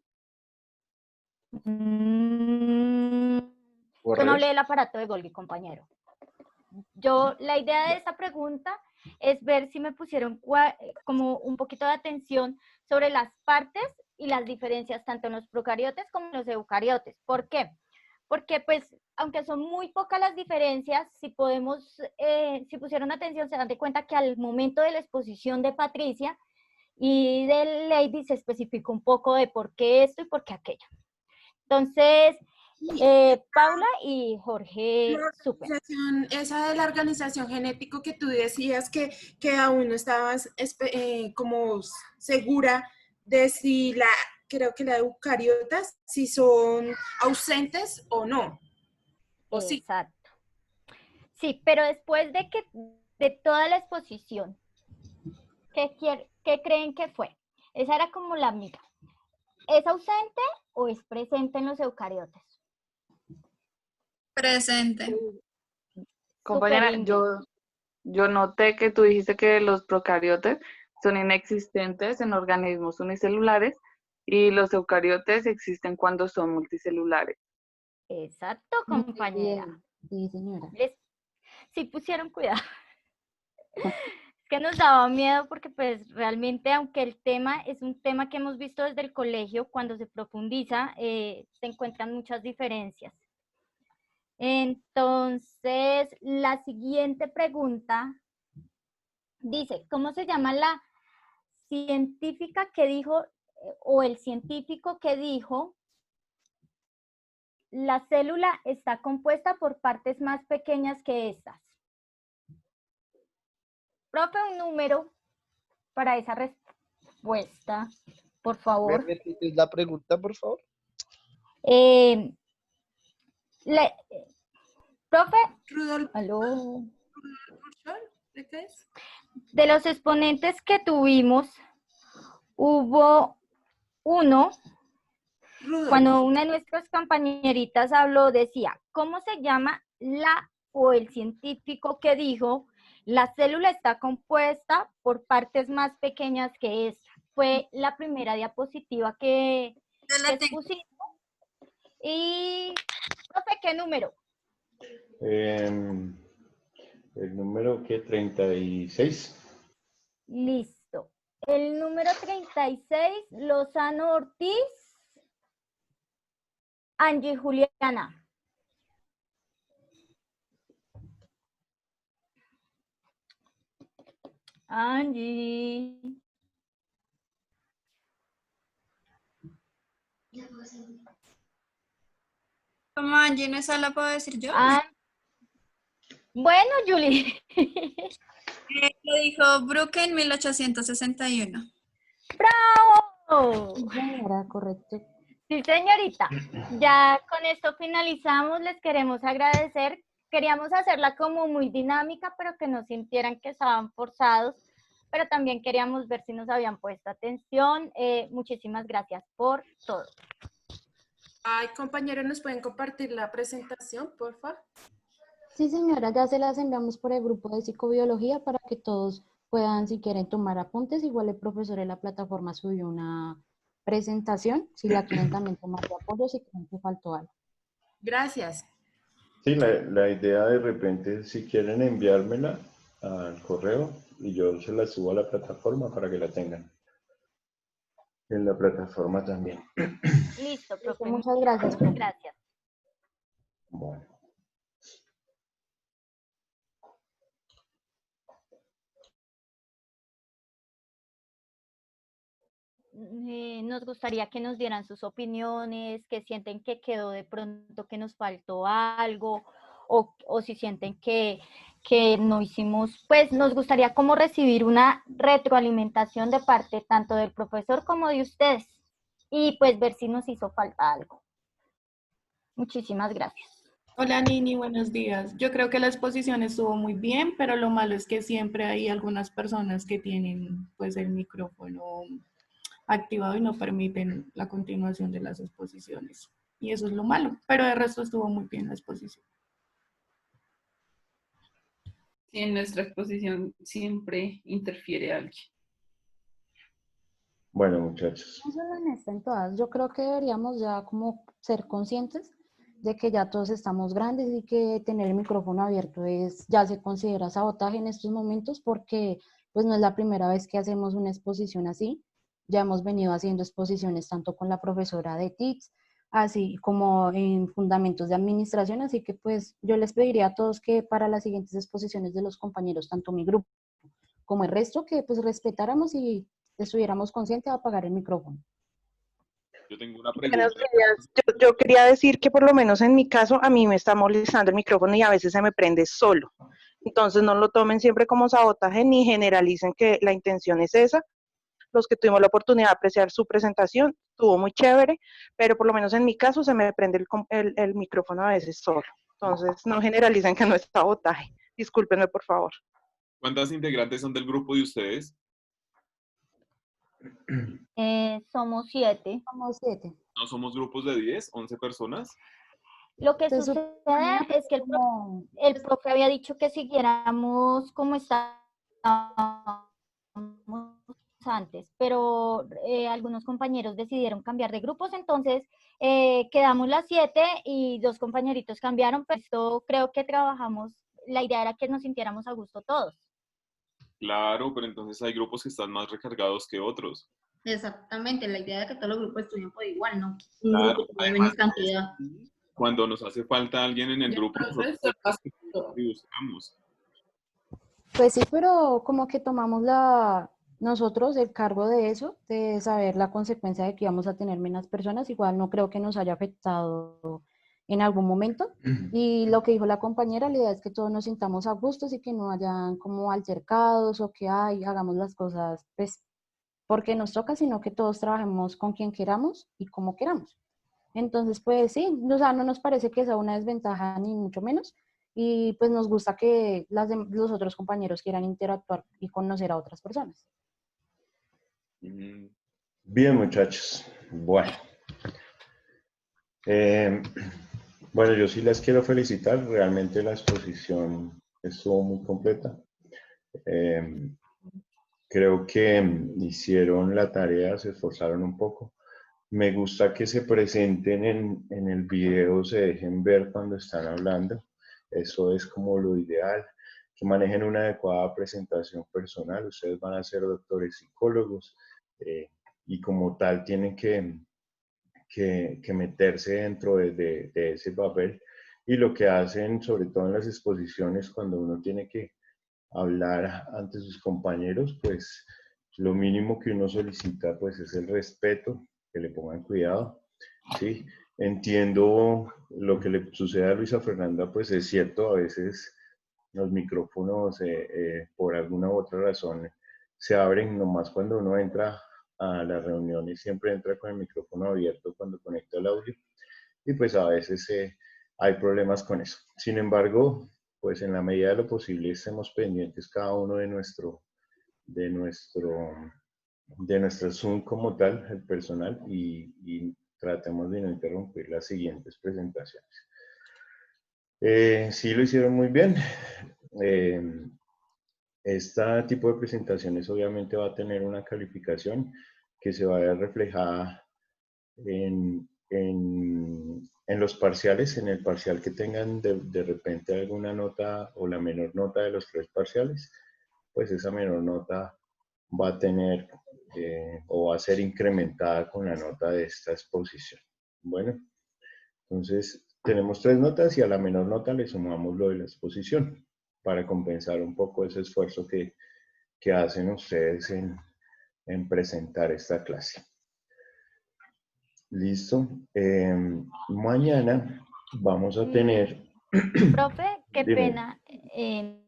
¿O al Yo no revés? hablé del aparato de Golgi, compañero. La idea de esta pregunta es ver si me pusieron como un poquito de atención sobre las partes y las diferencias tanto en los procariotes como en los eucariotes. ¿Por qué? Porque pues, aunque son muy pocas las diferencias, si pusieron atención, se dan de cuenta que al momento de la exposición de Patricia y de Lady se especificó un poco de por qué esto y por qué aquello. Entonces, Paula y Jorge, súper. Esa de la organización genético que tú decías que aún no estabas como segura de si creo que las eucariotas, si son ausentes o no. ¿O sí? Exacto. Sí, pero después de toda la exposición, ¿qué creen que fue? Esa era como la amiga. ¿Es ausente o es presente en los eucariotes? Presente. Compañera, Superlindo. yo noté que tú dijiste que los procariotes son inexistentes en organismos unicelulares y los eucariotes existen cuando son multicelulares. Exacto, compañera. Sí, señora. Sí pusieron cuidado. Es que nos daba miedo porque pues realmente, aunque el tema es un tema que hemos visto desde el colegio, cuando se profundiza, se encuentran muchas diferencias. Entonces, la siguiente pregunta dice, ¿cómo se llama la científica que dijo, o el científico que dijo, la célula está compuesta por partes más pequeñas que estas? Profe, un número para esa respuesta, por favor. ¿Me repites la pregunta, por favor? Profe, Rudolf. aló. ¿De qué es? De los exponentes que tuvimos, hubo uno, cuando una de nuestras compañeritas habló, decía, ¿cómo se llama el científico que dijo, la célula está compuesta por partes más pequeñas que esta? Fue la primera diapositiva que pusimos. Y, profe, ¿qué número? El número, ¿qué? 36. Listo. El número 36, Lozano Ortiz, Angie Juliana. Angie. Como Angie no está, ¿la puedo decir yo? Bueno, Julie. Lo dijo Brooke en 1861. ¡Bravo! Sí, señora, correcto. Sí, señorita. Ya con esto finalizamos. Les queremos agradecer. Queríamos hacerla como muy dinámica, pero que no sintieran que estaban forzados. Pero también queríamos ver si nos habían puesto atención. Muchísimas gracias por todo. Ay, compañeros, ¿nos pueden compartir la presentación, por favor? Sí, señora, ya se las enviamos por el grupo de psicobiología para que todos puedan, si quieren, tomar apuntes. Igual el profesor en la plataforma subió una presentación, si la quieren también tomar de apoyo, si creen que faltó algo. Gracias. Sí, la idea de repente, si quieren enviármela al correo y yo se la subo a la plataforma para que la tengan. En la plataforma también. Listo, profe. Muchas gracias. Profe. Gracias. Bueno. Nos gustaría que nos dieran sus opiniones, que sienten que quedó de pronto, que nos faltó algo, o si sienten que no hicimos, pues nos gustaría como recibir una retroalimentación de parte tanto del profesor como de ustedes, y pues ver si nos hizo falta algo. Muchísimas gracias. Hola Nini, buenos días. Yo creo que la exposición estuvo muy bien, pero lo malo es que siempre hay algunas personas que tienen pues el micrófono activado y no permiten la continuación de las exposiciones. Y eso es lo malo, pero de resto estuvo muy bien la exposición. Sí, en nuestra exposición siempre interfiere alguien. Bueno, muchachos. No solo en esta, en todas. Yo creo que deberíamos ya como ser conscientes de que ya todos estamos grandes y que tener el micrófono abierto ya se considera sabotaje en estos momentos, porque pues no es la primera vez que hacemos una exposición así. Ya hemos venido haciendo exposiciones tanto con la profesora de TICS, así como en fundamentos de administración, así que pues yo les pediría a todos que para las siguientes exposiciones de los compañeros, tanto mi grupo como el resto, que pues respetáramos y estuviéramos conscientes de apagar el micrófono. Yo tengo una pregunta. Buenos días. Yo quería decir que por lo menos en mi caso a mí me está molestando el micrófono y a veces se me prende solo. Entonces no lo tomen siempre como sabotaje ni generalicen que la intención es esa. Los que tuvimos la oportunidad de apreciar su presentación, estuvo muy chévere, pero por lo menos en mi caso se me prende el micrófono a veces solo. Entonces no generalicen que no es sabotaje. Discúlpenme, por favor. ¿Cuántas integrantes son del grupo de ustedes? Somos 7. Somos 7. ¿No somos grupos de 10, 11 personas? Lo que sucede es que el profe había dicho que siguiéramos como estábamos antes, pero algunos compañeros decidieron cambiar de grupos, entonces quedamos las 7 y 2 compañeritos cambiaron, pero esto creo que trabajamos, la idea era que nos sintiéramos a gusto todos. Claro, pero entonces hay grupos que están más recargados que otros. Exactamente, la idea de que todos los grupos estudien por igual, ¿no? Un Claro, grupo que tiene además, menos cantidad. cuando nos hace falta alguien en el Y el grupo, profesor pasó. y buscamos. Pues sí, pero como que tomamos nosotros el cargo de eso, de saber la consecuencia de que íbamos a tener menos personas, igual no creo que nos haya afectado en algún momento. Y lo que dijo la compañera, la idea es que todos nos sintamos a gustos y que no hayan como altercados o que hagamos las cosas pues porque nos toca, sino que todos trabajemos con quien queramos y como queramos. Entonces, pues sí, o sea, no nos parece que sea una desventaja ni mucho menos. Y pues nos gusta que los otros compañeros quieran interactuar y conocer a otras personas. Bien, muchachos. Bueno. Bueno, yo sí les quiero felicitar. Realmente la exposición estuvo muy completa. Creo que hicieron la tarea, se esforzaron un poco. Me gusta que se presenten en el video, se dejen ver cuando están hablando. Eso es como lo ideal, que manejen una adecuada presentación personal. Ustedes van a ser doctores psicólogos y como tal tienen que meterse dentro de ese papel. Y lo que hacen, sobre todo en las exposiciones, cuando uno tiene que hablar ante sus compañeros, pues lo mínimo que uno solicita pues es el respeto, que le pongan cuidado, ¿sí? Entiendo lo que le sucede a Luisa Fernanda, pues es cierto, a veces los micrófonos por alguna u otra razón se abren nomás cuando uno entra a las reuniones, siempre entra con el micrófono abierto cuando conecta el audio y pues a veces hay problemas con eso. Sin embargo, pues en la medida de lo posible estemos pendientes cada uno de nuestro Zoom como tal, el personal, y tratemos de no interrumpir las siguientes presentaciones. Sí lo hicieron muy bien. Este tipo de presentaciones obviamente va a tener una calificación que se va a ver reflejada en los parciales, en el parcial que tengan de repente alguna nota o la menor nota de los 3 parciales, pues esa menor nota va a tener o va a ser incrementada con la nota de esta exposición. Bueno, entonces tenemos 3 notas y a la menor nota le sumamos lo de la exposición para compensar un poco ese esfuerzo que hacen ustedes en presentar esta clase. Listo. Mañana vamos a tener... Profe, qué Dime. pena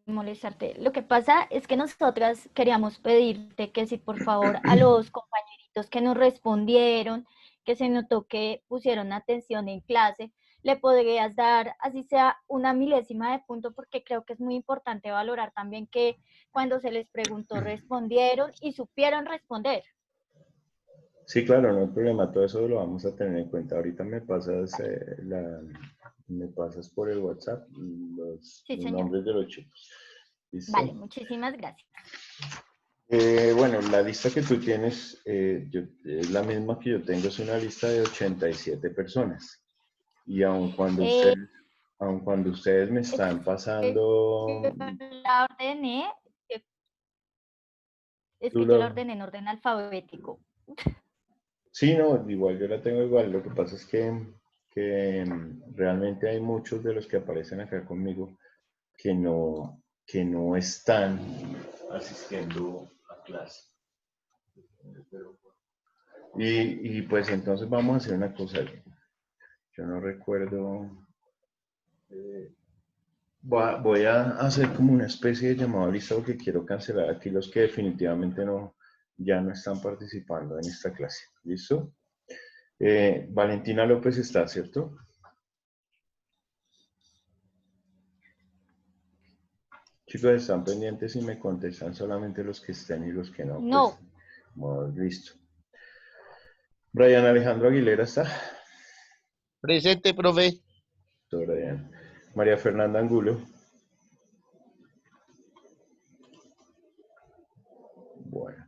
molestarte. Lo que pasa es que nosotras queríamos pedirte que si por favor a los compañeritos que nos respondieron, que se notó que pusieron atención en clase, le podrías dar, así sea, una milésima de punto, porque creo que es muy importante valorar también que cuando se les preguntó respondieron y supieron responder. Sí, claro, no hay problema, todo eso lo vamos a tener en cuenta. Ahorita me pasas, me pasas por el WhatsApp los nombres de los chicos. ¿Listo? Vale, muchísimas gracias. Bueno, la lista que tú tienes es la misma que yo tengo, es una lista de 87 personas. Y aun cuando ustedes me están pasando... La ordené, es que yo la ordené en orden alfabético. Sí, no, igual yo la tengo igual. Lo que pasa es que realmente hay muchos de los que aparecen acá conmigo que no están asistiendo a clase. Y pues entonces vamos a hacer una cosa. Yo no recuerdo. Voy a hacer como una especie de llamado lista porque quiero cancelar aquí los que definitivamente ya no están participando en esta clase. ¿Listo? Valentina López está, ¿cierto? Chicos, están pendientes y me contestan solamente los que estén y los que no. No. Pues, bueno, listo. Brian Alejandro Aguilera está. Presente, profe. Brian. María Fernanda Angulo. Bueno.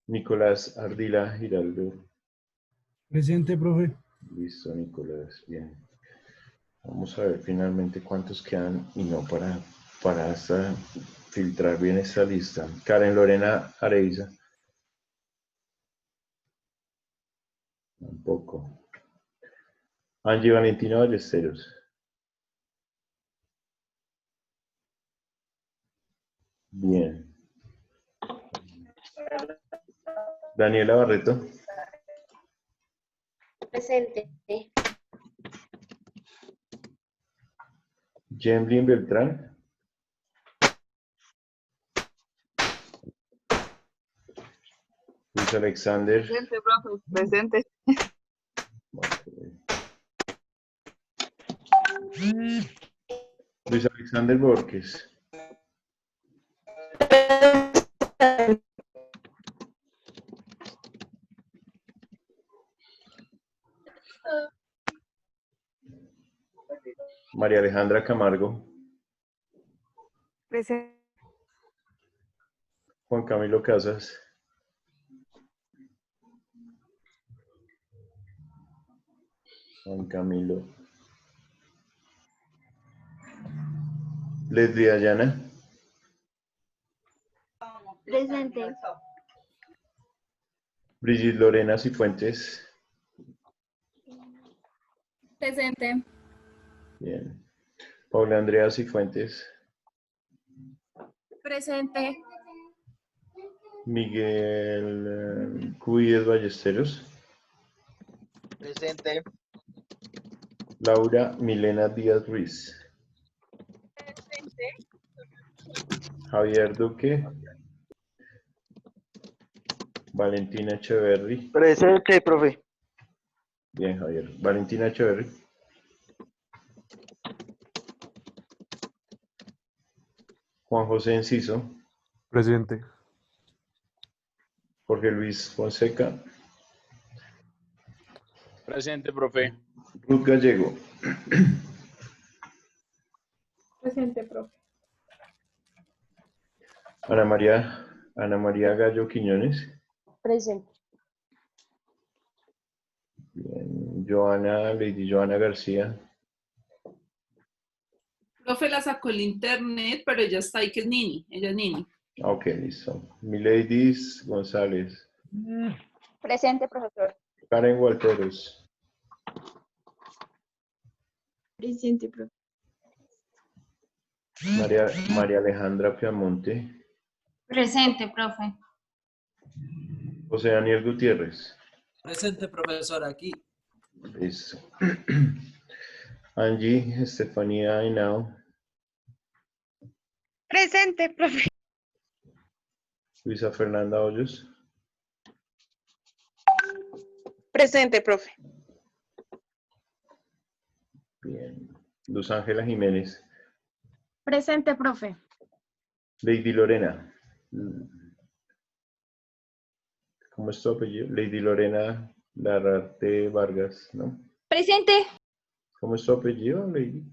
Nicolás Ardila Giraldo. Presente, profe. Listo, Nicolás. Bien. Vamos a ver finalmente cuántos quedan y no para filtrar bien esta lista. Karen Lorena Areiza. Tampoco. Angie Valentina Ballesteros. Bien. Daniela Barreto. Presente. Jemblin Beltrán. Luis Alexander. Presente, profe, presente. Luis Alexander Borges. María Alejandra Camargo. Presente. Juan Camilo Casas. Juan Camilo. Leslie Ayana. Presente. Brigitte Lorena Cifuentes. Presente. Bien. Paula Andrea Cifuentes. Presente. Miguel Cuyes Ballesteros. Presente. Laura Milena Díaz Ruiz. Javier Duque. Valentina Echeverry. Presente, profe. Bien, Javier. Valentina Echeverry. Juan José Enciso. Presente. Jorge Luis Fonseca. Presente, profe. Ruth Gallego. Presente, profe. Ana María Gallo Quiñones. Presente. Bien. Lady Joana García. Profe la sacó el internet, pero ella está ahí, que es Nini. Ella es Nini. Ok, listo. Miladis González. Presente, profesor. Karen Walteros. Presente, profe. María Alejandra Piamonte. Presente, profe. José Daniel Gutiérrez. Presente, profesor, aquí. Listo. Angie Estefanía Henao. Presente, profe. Luisa Fernanda Hoyos. Presente, profe. Bien. Luz Ángela Jiménez. Presente, profe. Lady Lorena. ¿Cómo es tu apellido? Lady Lorena Larrarte Vargas, ¿no? Presente. ¿Cómo es tu apellido, Lady?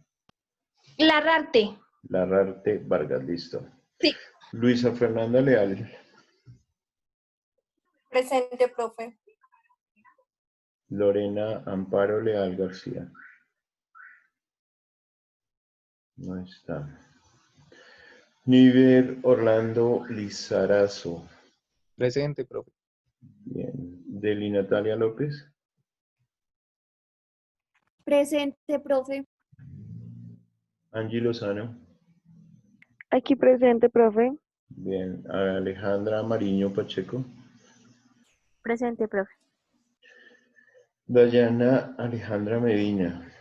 Larrarte. Larrarte Vargas, listo. Sí. Luisa Fernanda Leal. Presente, profe. Lorena Amparo Leal García. No está. Niver Orlando Lizarazo. Presente, profe. Bien. Deli Natalia López. Presente, profe. Angie Lozano. Aquí presente, profe. Bien. Alejandra Mariño Pacheco. Presente, profe. Dayana Alejandra Medina.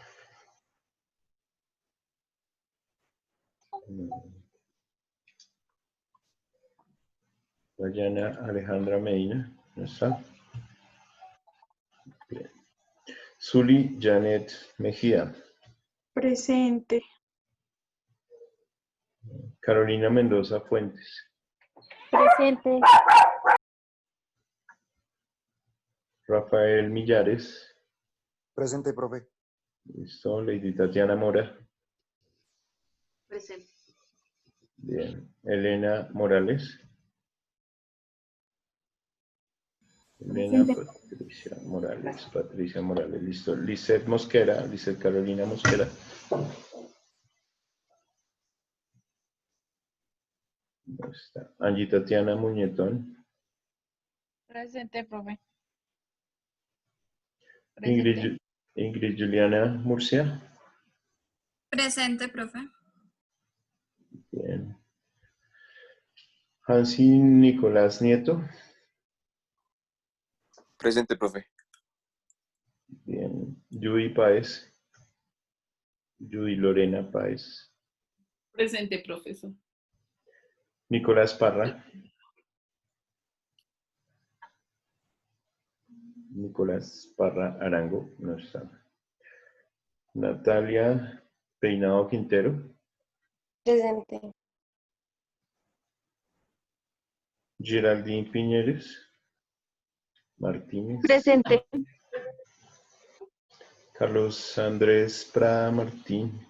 Dayana Alejandra Medina. ¿No está? Bien. Zuli Janet Mejía. Presente. Carolina Mendoza Fuentes. Presente. Rafael Millares. Presente, profe. Listo. Lady Tatiana Mora. Presente. Bien. Elena Morales. Elena Patricia Morales. Patricia Morales. Listo. Lizeth Mosquera. Lizeth Carolina Mosquera. ¿Dónde está? Angie Tatiana Muñetón. Presente, profe. Ingrid Ingrid Juliana Murcia. Presente, profe. Bien. Hansi Nicolás Nieto. Presente, profe. Bien. Judy Páez. Judy Lorena Páez. Presente, profesor. Nicolás Parra. Nicolás Parra Arango, no está. Natalia Peinado Quintero. Presente. Geraldine Piñeres Martínez. Presente. Carlos Andrés Prada Martín.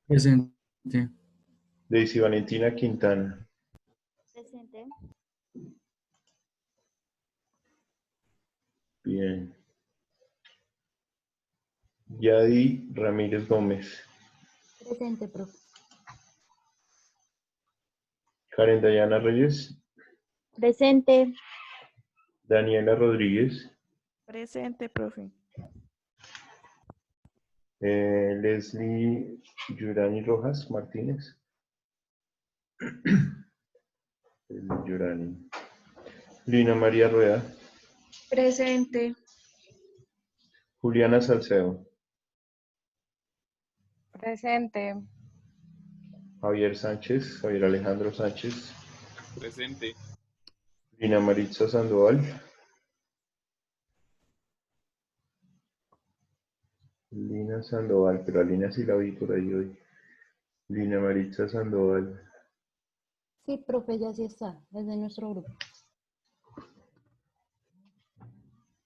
Presente. Daisy Valentina Quintana. Presente. Bien. Yadi Ramírez Gómez. Presente, profe. Karen Dayana Reyes. Presente. Daniela Rodríguez. Presente, profe. Leslie Yurani Rojas Martínez. Leslie Yurani. Lina María Rueda. Presente. Juliana Salcedo. Presente. Javier Sánchez. Javier Alejandro Sánchez. Presente. Lina Maritza Sandoval. Lina Sandoval, pero a Lina sí la vi por ahí hoy. Lina Maritza Sandoval. Sí, profe, ya sí está. Es de nuestro grupo.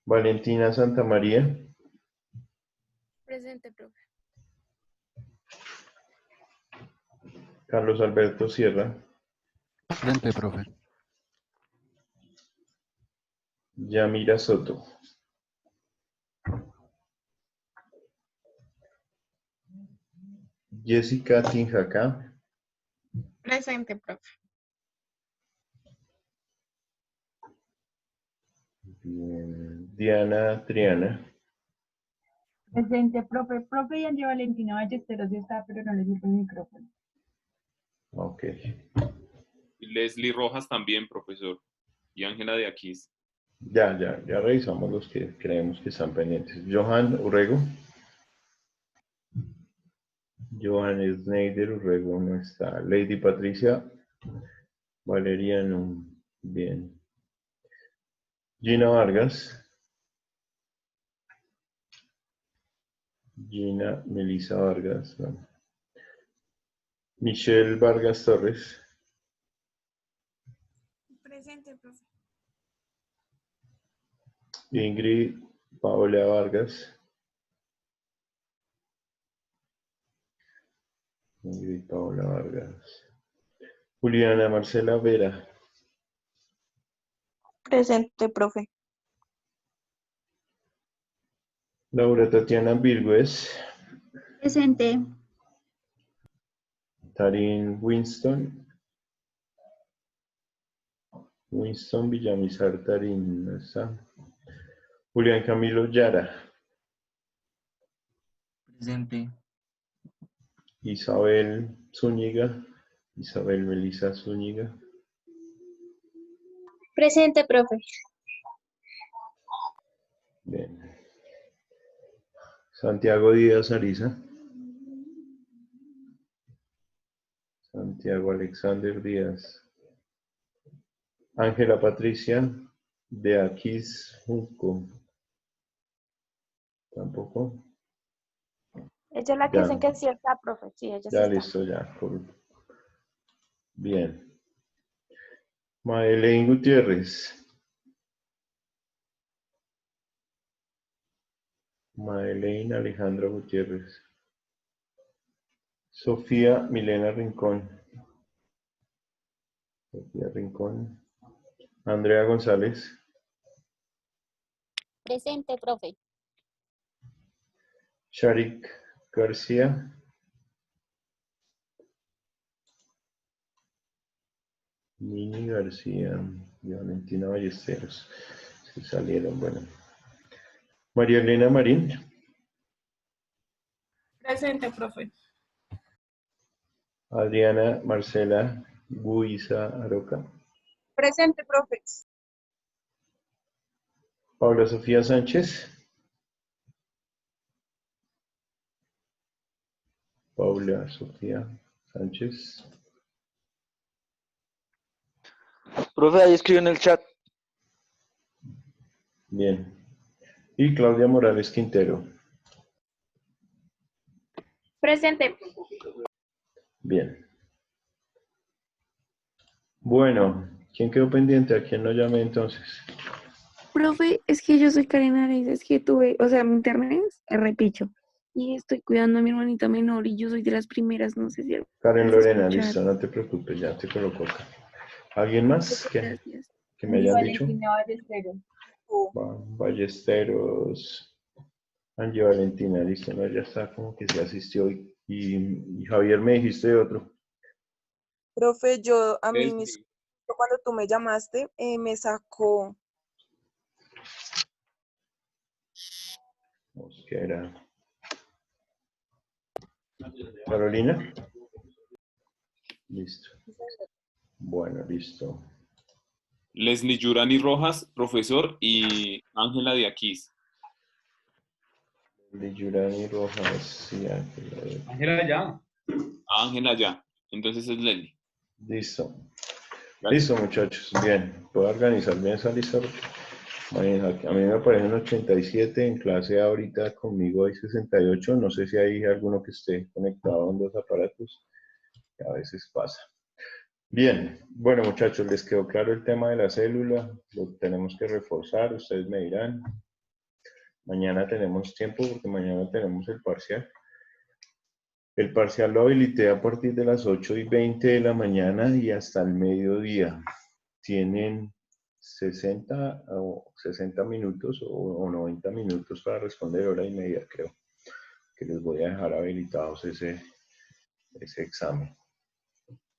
Valentina Santamaría. Presente, profe. Carlos Alberto Sierra. Presente, profe. Yamira Soto. Jessica Tinjaca. Presente, profe. Bien. Diana Triana. Presente, profe. Profe, y Andrea Valentina Ballesteros sí está, pero no le sirve el micrófono. Ok. Y Leslie Rojas también, profesor. Y Ángela de Aquís. Ya revisamos los que creemos que están pendientes. Johan Urrego. Johan Schneider Urrego no está. Lady Patricia Valeriano. Bien. Gina Vargas. Gina Melissa Vargas. Bueno. Michelle Vargas Torres. Presente, profe. Ingrid Paola Vargas. Ingrid Paola Vargas. Juliana Marcela Vera. Presente, profe. Laura Tatiana Virgües. Presente. Tarín Winston. Winston Villamizar Tarín, ¿no está? Julián Camilo Yara. Presente. Isabel Zúñiga. Isabel Melisa Zúñiga. Presente, profe. Bien. Santiago Díaz Ariza. Santiago Alexander Díaz. Ángela Patricia de Aquís Junco. Tampoco. Ella es la que Ya. dicen que es cierta, profe. Sí, ella sí Ya está. listo, ya. Bien. Maelén Gutiérrez. Maelén Alejandra Gutiérrez. Sofía Milena Rincón. Sofía Rincón. Andrea González. Presente, profe. Sharik García. Nini García y Valentina Ballesteros. Se salieron, bueno. María Elena Marín. Presente, profe. Adriana Marcela Guiza Aroca. Presente, profe. Paula Sofía Sánchez. Paula Sofía Sánchez. Profe, ahí escribió en el chat. Bien. Y Claudia Morales Quintero. Presente. Bien. Bueno, ¿quién quedó pendiente? ¿A quién no llamé entonces? Profe, es que yo soy Karen Ares, es que tuve, o sea, mi internet es repicho. Y estoy cuidando a mi hermanita menor y yo soy de las primeras, no sé si Karen alcanzas a Lorena, escuchar. listo, no te preocupes, ya te coloco acá. ¿Alguien más Gracias. que me Angie hayan dicho? Valentina Ballesteros. Ballesteros, Angie Valentina, listo, no, ya está, como que se asistió. Y Javier, me dijiste de otro. Profe, a mí Leslie. cuando tú me llamaste, me sacó. ¿Qué era? Carolina. Listo. Bueno, listo. Leslie Yurani Rojas, profesor, y Ángela de Aquís. De Yurani Rojas, sí, Ángela ya. Ángela ya. Entonces es Leslie. Listo. Gracias. Listo, muchachos. Bien. Puedo organizar bien esa lista. A mí me aparecen 87, en clase ahorita conmigo hay 68. No sé si hay alguno que esté conectado en dos aparatos. A veces pasa. Bien. Bueno, muchachos, ¿les quedó claro el tema de la célula? Lo tenemos que reforzar. Ustedes me dirán. Mañana tenemos tiempo porque mañana tenemos el parcial. El parcial lo habilité a partir de las 8:20 de la mañana y hasta el mediodía. Tienen 60 minutos o 90 minutos para responder, hora y media creo, que les voy a dejar habilitados ese examen.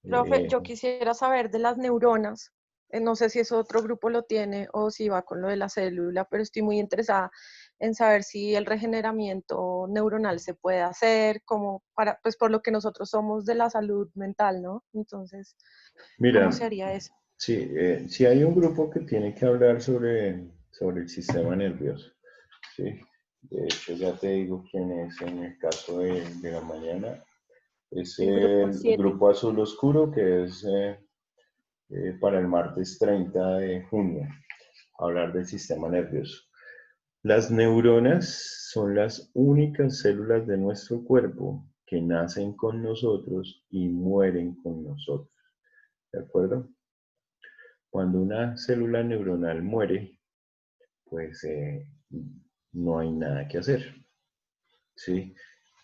Profe, yo quisiera saber de las neuronas. No sé si ese otro grupo lo tiene o si va con lo de la célula, pero estoy muy interesada en saber si el regeneramiento neuronal se puede hacer, como para, pues por lo que nosotros somos de la salud mental, ¿no? Entonces, Mira, ¿cómo se haría eso? sí hay un grupo que tiene que hablar sobre el sistema nervioso. ¿Sí? De hecho, ya te digo quién es en el caso de la mañana. Es el grupo azul oscuro, que es para el martes 30 de junio, hablar del sistema nervioso. Las neuronas son las únicas células de nuestro cuerpo que nacen con nosotros y mueren con nosotros. ¿De acuerdo? Cuando una célula neuronal muere, pues no hay nada que hacer. ¿Sí?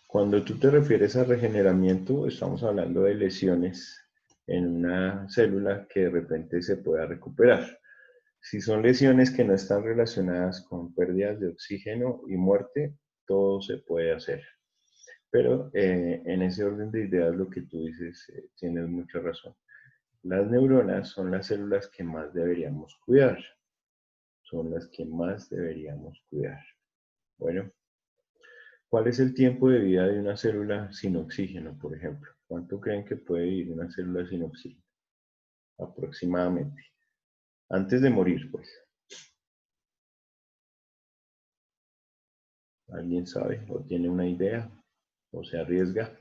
Cuando tú te refieres a regeneramiento, estamos hablando de lesiones en una célula que de repente se pueda recuperar. Si son lesiones que no están relacionadas con pérdidas de oxígeno y muerte, todo se puede hacer. Pero en ese orden de ideas, lo que tú dices, tienes mucha razón. Las neuronas son las células que más deberíamos cuidar. Son las que más deberíamos cuidar. Bueno, ¿cuál es el tiempo de vida de una célula sin oxígeno, por ejemplo? ¿Cuánto creen que puede vivir una célula sin oxígeno? Aproximadamente. Antes de morir, pues. ¿Alguien sabe o tiene una idea o se arriesga?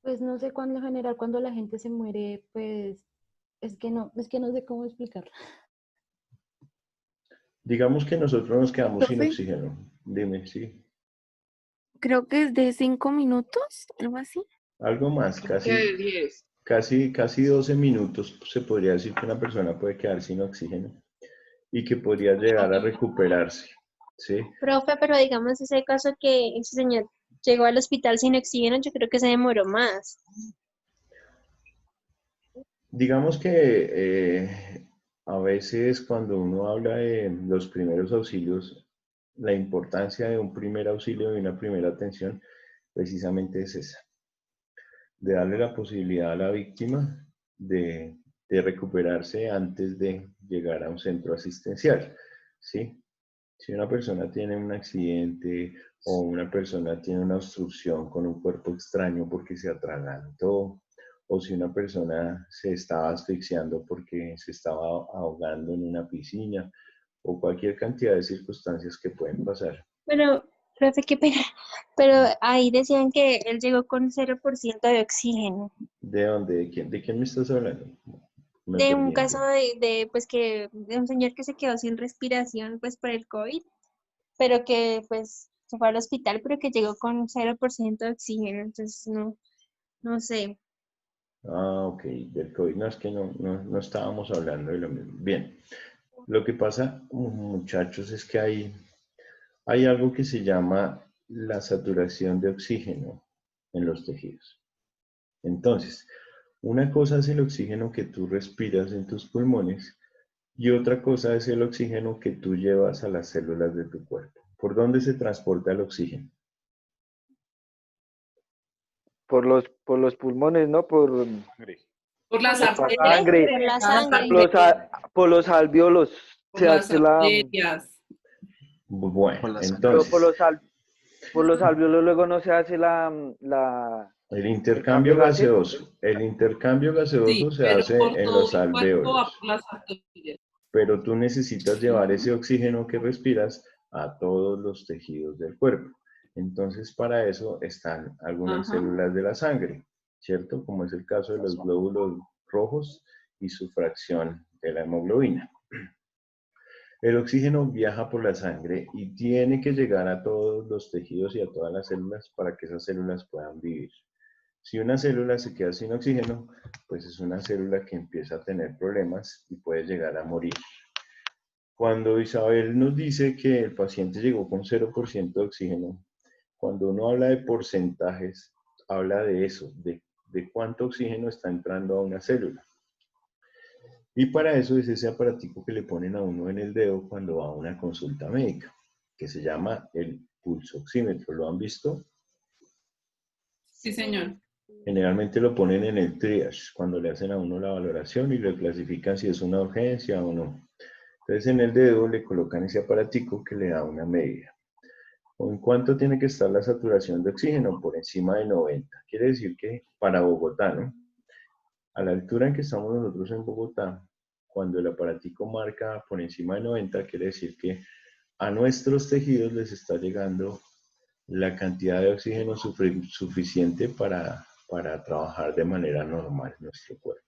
Pues no sé cuándo en general, cuando la gente se muere, pues es que no sé cómo explicarlo. Digamos que nosotros nos quedamos sin ¿Profe? oxígeno. Dime, sí. Creo que es de 5 minutos, algo así. Algo más, casi 12 minutos se podría decir que una persona puede quedar sin oxígeno y que podría llegar a recuperarse. ¿Sí? Profe, pero digamos ese caso que ese señor llegó al hospital sin oxígeno, yo creo que se demoró más. Digamos que a veces cuando uno habla de los primeros auxilios, la importancia de un primer auxilio y una primera atención precisamente es esa, de darle la posibilidad a la víctima de recuperarse antes de llegar a un centro asistencial, ¿sí? Si una persona tiene un accidente o una persona tiene una obstrucción con un cuerpo extraño porque se atragantó, o si una persona se estaba asfixiando porque se estaba ahogando en una piscina, o cualquier cantidad de circunstancias que pueden pasar. Pero, profe, qué pena. Pero ahí decían que él llegó con 0% de oxígeno. ¿De dónde? ¿De quién me estás hablando? Me De perdí un en caso de un señor que se quedó sin respiración pues por el COVID, pero que pues se fue al hospital, pero que llegó con 0% de oxígeno. Entonces, no sé. Ah, ok, del COVID. No, es que no estábamos hablando de lo mismo. Bien, lo que pasa, muchachos, es que hay algo que se llama la saturación de oxígeno en los tejidos. Entonces, una cosa es el oxígeno que tú respiras en tus pulmones y otra cosa es el oxígeno que tú llevas a las células de tu cuerpo. ¿Por dónde se transporta el oxígeno? Por los pulmones, ¿no? Por Las la arterias. sangre. Por la sangre. Por los alvéolos. Por Se las hace la... arterias. Bueno, Pero entonces, por los alvéolos luego no se hace el intercambio gaseoso. El intercambio gaseoso Sí, se pero hace por en todo los el cuerpo va alvéolos. por las arterias. Pero tú necesitas llevar ese oxígeno que respiras a todos los tejidos del cuerpo. Entonces, para eso están algunas Ajá. células de la sangre, ¿cierto? Como es el caso de los glóbulos rojos y su fracción de la hemoglobina. El oxígeno viaja por la sangre y tiene que llegar a todos los tejidos y a todas las células para que esas células puedan vivir. Si una célula se queda sin oxígeno, pues es una célula que empieza a tener problemas y puede llegar a morir. Cuando Isabel nos dice que el paciente llegó con 0% de oxígeno, cuando uno habla de porcentajes, habla de eso, de cuánto oxígeno está entrando a una célula. Y para eso es ese aparatico que le ponen a uno en el dedo cuando va a una consulta médica, que se llama el pulsoxímetro. ¿Lo han visto? Sí, señor. Generalmente lo ponen en el triage, cuando le hacen a uno la valoración y le clasifican si es una urgencia o no. Entonces en el dedo le colocan ese aparatico que le da una medida. ¿En cuánto tiene que estar la saturación de oxígeno? Por encima de 90. Quiere decir que para Bogotá, ¿no? A la altura en que estamos nosotros en Bogotá, cuando el aparatico marca por encima de 90, quiere decir que a nuestros tejidos les está llegando la cantidad de oxígeno suficiente para trabajar de manera normal nuestro cuerpo.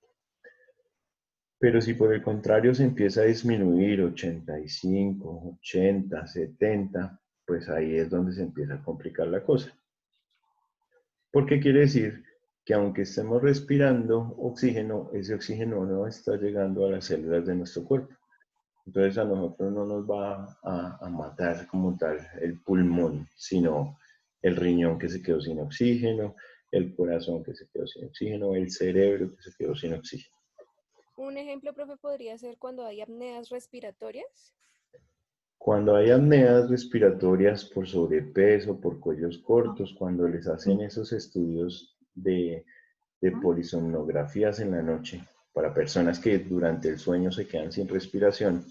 Pero si por el contrario se empieza a disminuir 85, 80, 70, pues ahí es donde se empieza a complicar la cosa. Porque quiere decir que aunque estemos respirando oxígeno, ese oxígeno no está llegando a las células de nuestro cuerpo. Entonces a nosotros no nos va a matar como tal el pulmón, sino el riñón que se quedó sin oxígeno, el corazón que se quedó sin oxígeno, el cerebro que se quedó sin oxígeno. Un ejemplo, profe, podría ser cuando hay apneas respiratorias. Cuando hay apneas respiratorias por sobrepeso, por cuellos cortos, cuando les hacen esos estudios de polisomnografías en la noche para personas que durante el sueño se quedan sin respiración,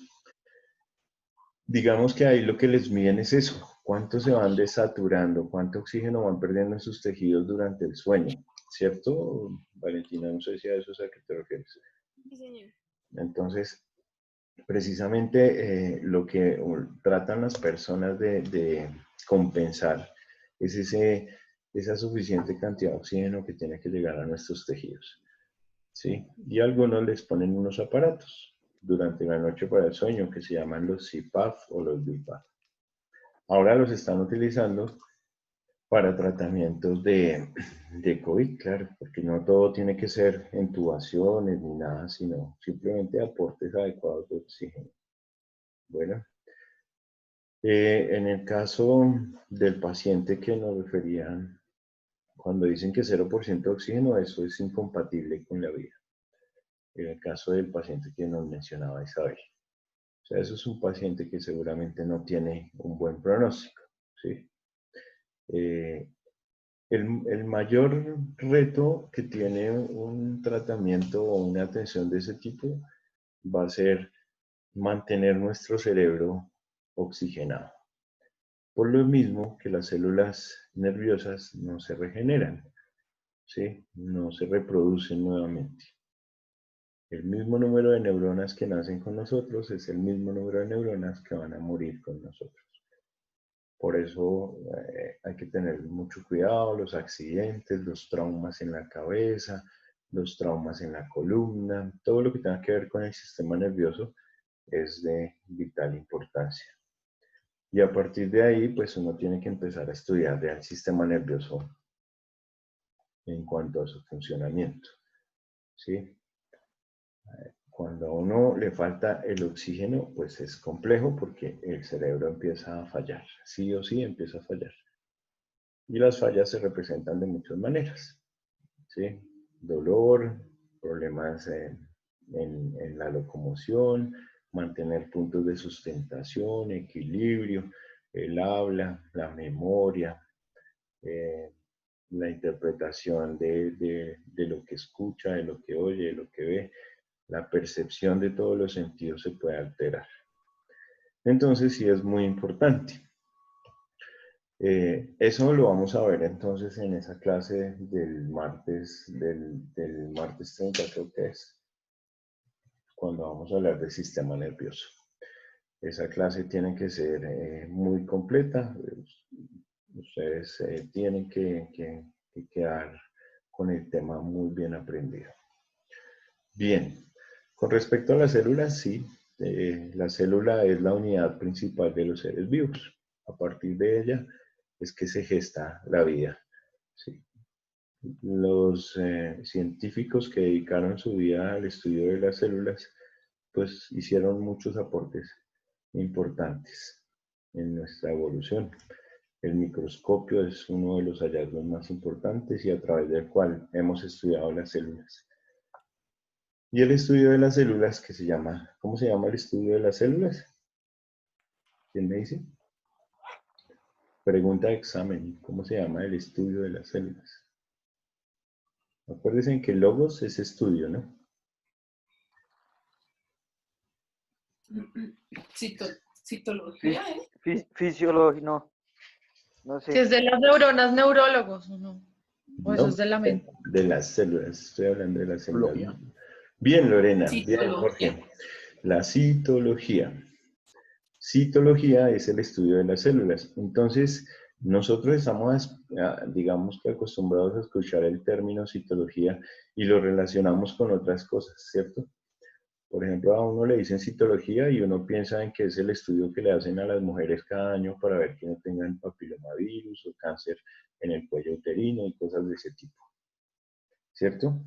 digamos que ahí lo que les miden es eso, cuánto se van desaturando, cuánto oxígeno van perdiendo en sus tejidos durante el sueño, ¿cierto, Valentina? No sé si a eso es a qué te refieres. Sí, señor. Entonces, precisamente lo que tratan las personas de compensar es esa suficiente cantidad de oxígeno que tiene que llegar a nuestros tejidos, ¿sí? Y algunos les ponen unos aparatos durante la noche para el sueño que se llaman los CPAP o los BiPAP. Ahora los están utilizando para tratamientos de COVID, claro, porque no todo tiene que ser intubaciones ni nada, sino simplemente aportes adecuados de oxígeno. Bueno, en el caso del paciente que nos referían, cuando dicen que 0% de oxígeno, eso es incompatible con la vida. En el caso del paciente que nos mencionaba Isabel. O sea, eso es un paciente que seguramente no tiene un buen pronóstico, ¿sí? El mayor reto que tiene un tratamiento o una atención de ese tipo va a ser mantener nuestro cerebro oxigenado. Por lo mismo que las células nerviosas no se regeneran, ¿sí? No se reproducen nuevamente. El mismo número de neuronas que nacen con nosotros es el mismo número de neuronas que van a morir con nosotros. Por eso hay que tener mucho cuidado, los accidentes, los traumas en la cabeza, los traumas en la columna, todo lo que tenga que ver con el sistema nervioso es de vital importancia. Y a partir de ahí, pues uno tiene que empezar a estudiar el sistema nervioso en cuanto a su funcionamiento, ¿sí? Cuando a uno le falta el oxígeno, pues es complejo porque el cerebro empieza a fallar, sí o sí empieza a fallar. Y las fallas se representan de muchas maneras, ¿sí? Dolor, problemas en la locomoción, mantener puntos de sustentación, equilibrio, el habla, la memoria, la interpretación de lo que escucha, de lo que oye, de lo que ve. La percepción de todos los sentidos se puede alterar. Entonces, sí es muy importante. Eso lo vamos a ver entonces en esa clase del martes 30, creo que es, cuando vamos a hablar del sistema nervioso. Esa clase tiene que ser muy completa. Ustedes tienen que quedar con el tema muy bien aprendido. Bien. Con respecto a las células, sí, la célula es la unidad principal de los seres vivos. A partir de ella es que se gesta la vida. ¿Sí? Los científicos que dedicaron su vida al estudio de las células, pues hicieron muchos aportes importantes en nuestra evolución. El microscopio es uno de los hallazgos más importantes y a través del cual hemos estudiado las células. Y el estudio de las células, que se llama, ¿cómo se llama el estudio de las células? ¿Quién me dice? Pregunta de examen, ¿cómo se llama el estudio de las células? Acuérdense que logos es estudio, ¿no? Citología, ¿eh? Fisiología, no sé. Si es de las neuronas, neurólogos, ¿o no? ¿O eso es de la mente? De las células, estoy hablando de las células. Bien, Lorena, bien, Jorge. La citología. Citología es el estudio de las células. Entonces, nosotros estamos, digamos que acostumbrados a escuchar el término citología y lo relacionamos con otras cosas, ¿cierto? Por ejemplo, a uno le dicen citología y uno piensa en que es el estudio que le hacen a las mujeres cada año para ver que no tengan papilomavirus o cáncer en el cuello uterino y cosas de ese tipo, ¿cierto?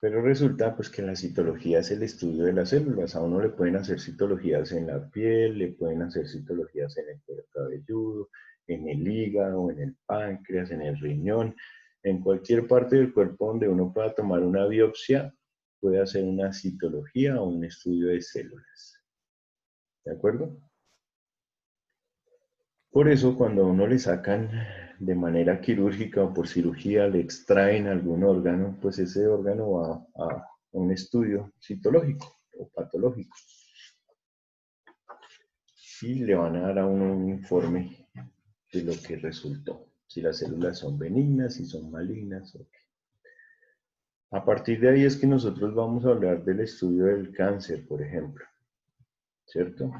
Pero resulta pues que la citología es el estudio de las células. A uno le pueden hacer citologías en la piel, le pueden hacer citologías en el cuero cabelludo, en el hígado, en el páncreas, en el riñón, en cualquier parte del cuerpo donde uno pueda tomar una biopsia, puede hacer una citología o un estudio de células. ¿De acuerdo? Por eso cuando a uno le sacan de manera quirúrgica o por cirugía, le extraen algún órgano, pues ese órgano va a un estudio citológico o patológico. Y le van a dar a uno un informe de lo que resultó. Si las células son benignas, si son malignas. A partir de ahí es que nosotros vamos a hablar del estudio del cáncer, por ejemplo. ¿Cierto?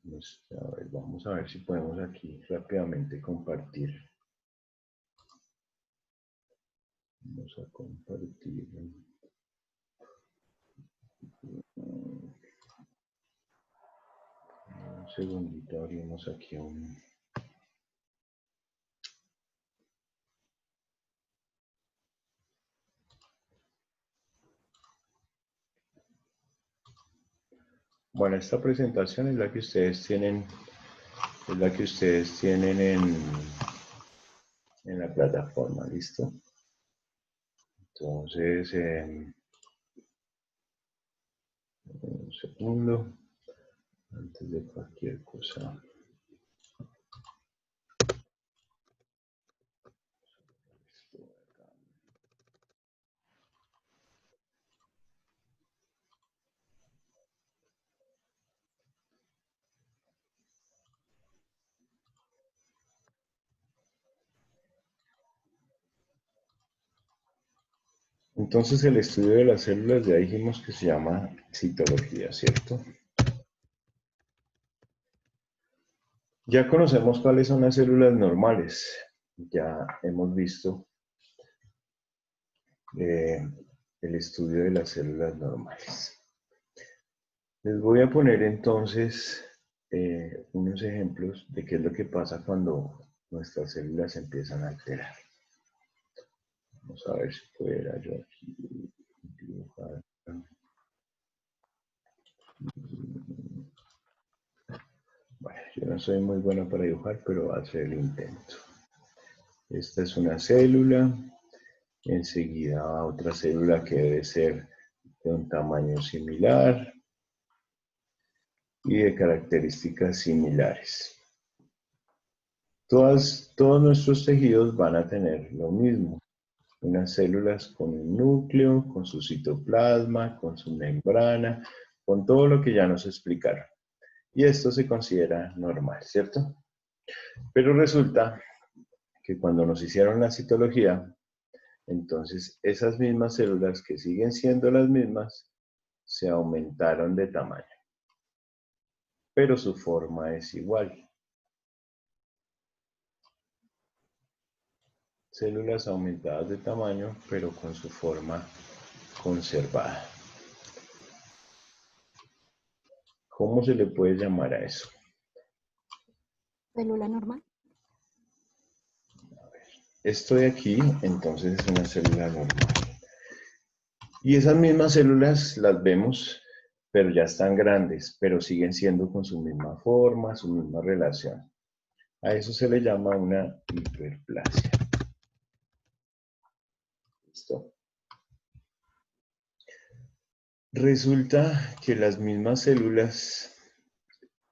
A ver, vamos a ver si podemos aquí rápidamente compartir. Vamos a compartir. Un segundito, abrimos aquí un... Bueno, esta presentación es la que ustedes tienen, en la plataforma, ¿listo? Entonces, un segundo, antes de cualquier cosa. Entonces el estudio de las células ya dijimos que se llama citología, ¿cierto? Ya conocemos cuáles son las células normales. Ya hemos visto el estudio de las células normales. Les voy a poner entonces unos ejemplos de qué es lo que pasa cuando nuestras células empiezan a alterar. Vamos a ver si pudiera yo aquí dibujar. Bueno, yo no soy muy bueno para dibujar, pero voy a hacer el intento. Esta es una célula. Enseguida va otra célula que debe ser de un tamaño similar y de características similares. Todos nuestros tejidos van a tener lo mismo. Unas células con un núcleo, con su citoplasma, con su membrana, con todo lo que ya nos explicaron. Y esto se considera normal, ¿cierto? Pero resulta que cuando nos hicieron la citología, entonces esas mismas células que siguen siendo las mismas, se aumentaron de tamaño. Pero su forma es igual. Células aumentadas de tamaño, pero con su forma conservada. ¿Cómo se le puede llamar a eso? Célula normal. Esto de aquí, entonces, es una célula normal. Y esas mismas células las vemos, pero ya están grandes, pero siguen siendo con su misma forma, su misma relación. A eso se le llama una hiperplasia. ¿Listo? Resulta que las mismas células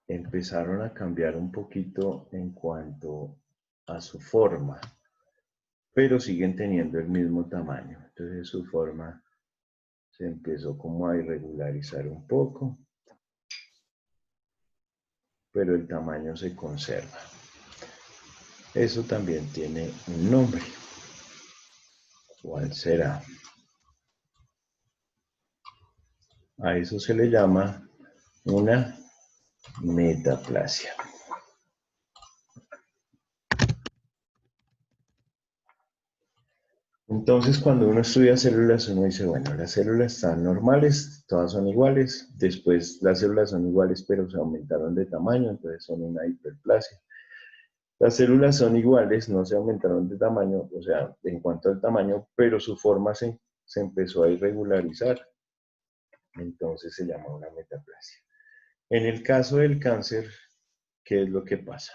empezaron a cambiar un poquito en cuanto a su forma, pero siguen teniendo el mismo tamaño. Entonces su forma se empezó como a irregularizar un poco, pero el tamaño se conserva. Eso también tiene un nombre. ¿Cuál será? A eso se le llama una metaplasia. Entonces, cuando uno estudia células, uno dice, bueno, las células están normales, todas son iguales, después las células son iguales, pero se aumentaron de tamaño, entonces son una hiperplasia. Las células son iguales, no se aumentaron de tamaño, o sea, en cuanto al tamaño, pero su forma se empezó a irregularizar, entonces se llama una metaplasia. En el caso del cáncer, ¿qué es lo que pasa?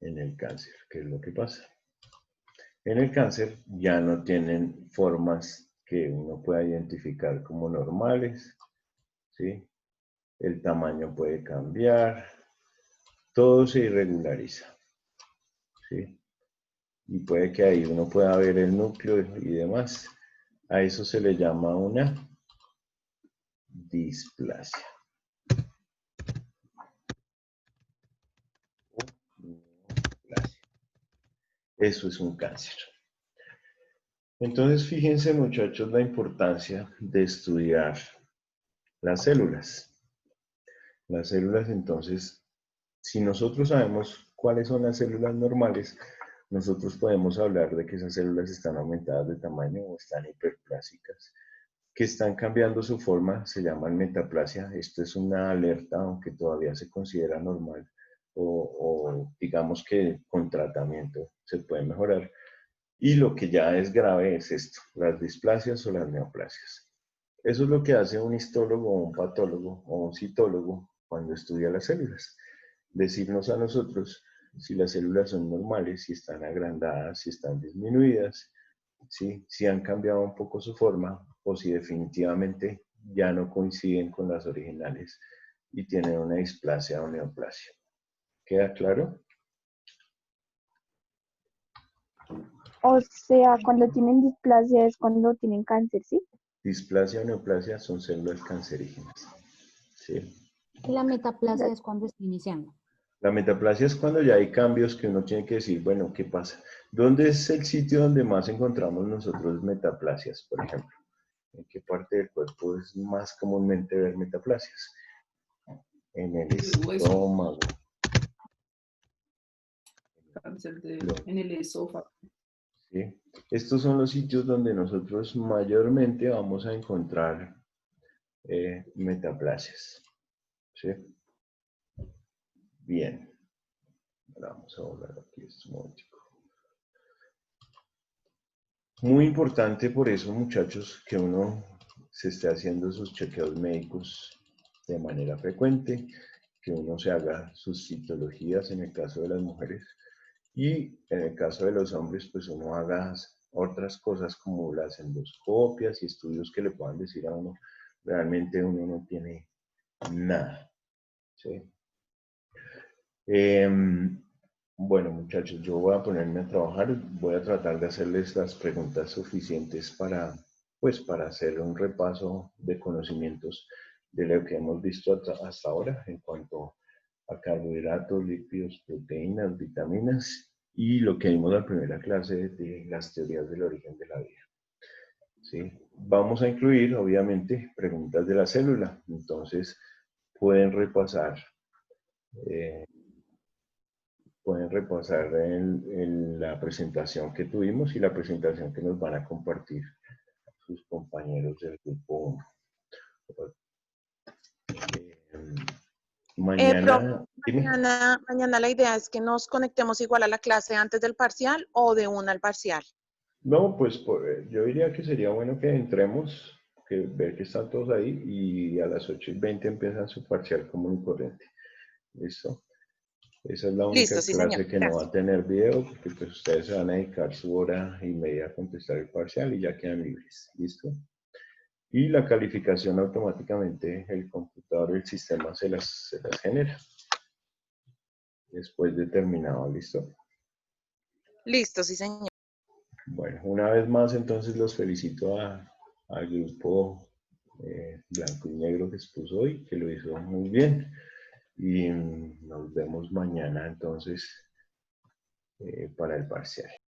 En el cáncer, ¿qué es lo que pasa? En el cáncer ya no tienen formas que uno pueda identificar como normales, ¿sí? El tamaño puede cambiar, todo se irregulariza, ¿sí? Y puede que ahí uno pueda ver el núcleo y demás. A eso se le llama una displasia. Eso es un cáncer. Entonces, fíjense, muchachos, la importancia de estudiar las células. Las células, entonces, si nosotros sabemos cuáles son las células normales, nosotros podemos hablar de que esas células están aumentadas de tamaño o están hiperplásicas, que están cambiando su forma, se llaman metaplasia. Esto es una alerta, aunque todavía se considera normal, o digamos que con tratamiento se puede mejorar. Y lo que ya es grave es esto, las displasias o las neoplasias. Eso es lo que hace un histólogo o un patólogo o un citólogo cuando estudia las células. Decirnos a nosotros si las células son normales, si están agrandadas, si están disminuidas, ¿sí? Si han cambiado un poco su forma o si definitivamente ya no coinciden con las originales y tienen una displasia o neoplasia. ¿Queda claro? O sea, cuando tienen displasia es cuando tienen cáncer, ¿sí? Displasia o neoplasia son células cancerígenas. ¿Sí? La metaplasia es cuando está iniciando. La metaplasia es cuando ya hay cambios que uno tiene que decir, bueno, ¿qué pasa? ¿Dónde es el sitio donde más encontramos nosotros metaplasias, por ejemplo? ¿En qué parte del cuerpo es más comúnmente ver metaplasias? En el estómago. En el esófago. ¿Sí? Estos son los sitios donde nosotros mayormente vamos a encontrar metaplasias. ¿Sí? Bien. Ahora vamos a volver aquí este momentico. Muy importante por eso, muchachos, que uno se esté haciendo sus chequeos médicos de manera frecuente, que uno se haga sus citologías en el caso de las mujeres y en el caso de los hombres, pues uno haga otras cosas como las endoscopias y estudios que le puedan decir a uno, realmente uno no tiene nada. ¿Sí? Bueno, muchachos, yo voy a ponerme a trabajar, voy a tratar de hacerles las preguntas suficientes para, pues, para hacer un repaso de conocimientos de lo que hemos visto hasta ahora en cuanto a carbohidratos, lípidos, proteínas, vitaminas y lo que vimos en la primera clase de las teorías del origen de la vida. ¿Sí? Vamos a incluir, obviamente, preguntas de la célula, entonces pueden repasar en la presentación que tuvimos y la presentación que nos van a compartir sus compañeros del grupo 1. Mañana, mañana la idea es que nos conectemos igual a la clase antes del parcial o de una al parcial. No, pues yo diría que sería bueno que entremos, ver que están todos ahí y a las 8:20 empiezan su parcial común y corriente. ¿Listo? Esa es la única clase que no va a tener video, porque pues ustedes se van a dedicar su hora y media a contestar el parcial y ya quedan libres. ¿Listo? Y la calificación automáticamente el computador, el sistema se las genera. Después de terminado, ¿listo? Listo, sí, señor. Bueno, una vez más entonces los felicito al grupo blanco y negro que expuso hoy, que lo hizo muy bien. Y nos vemos mañana entonces para el parcial.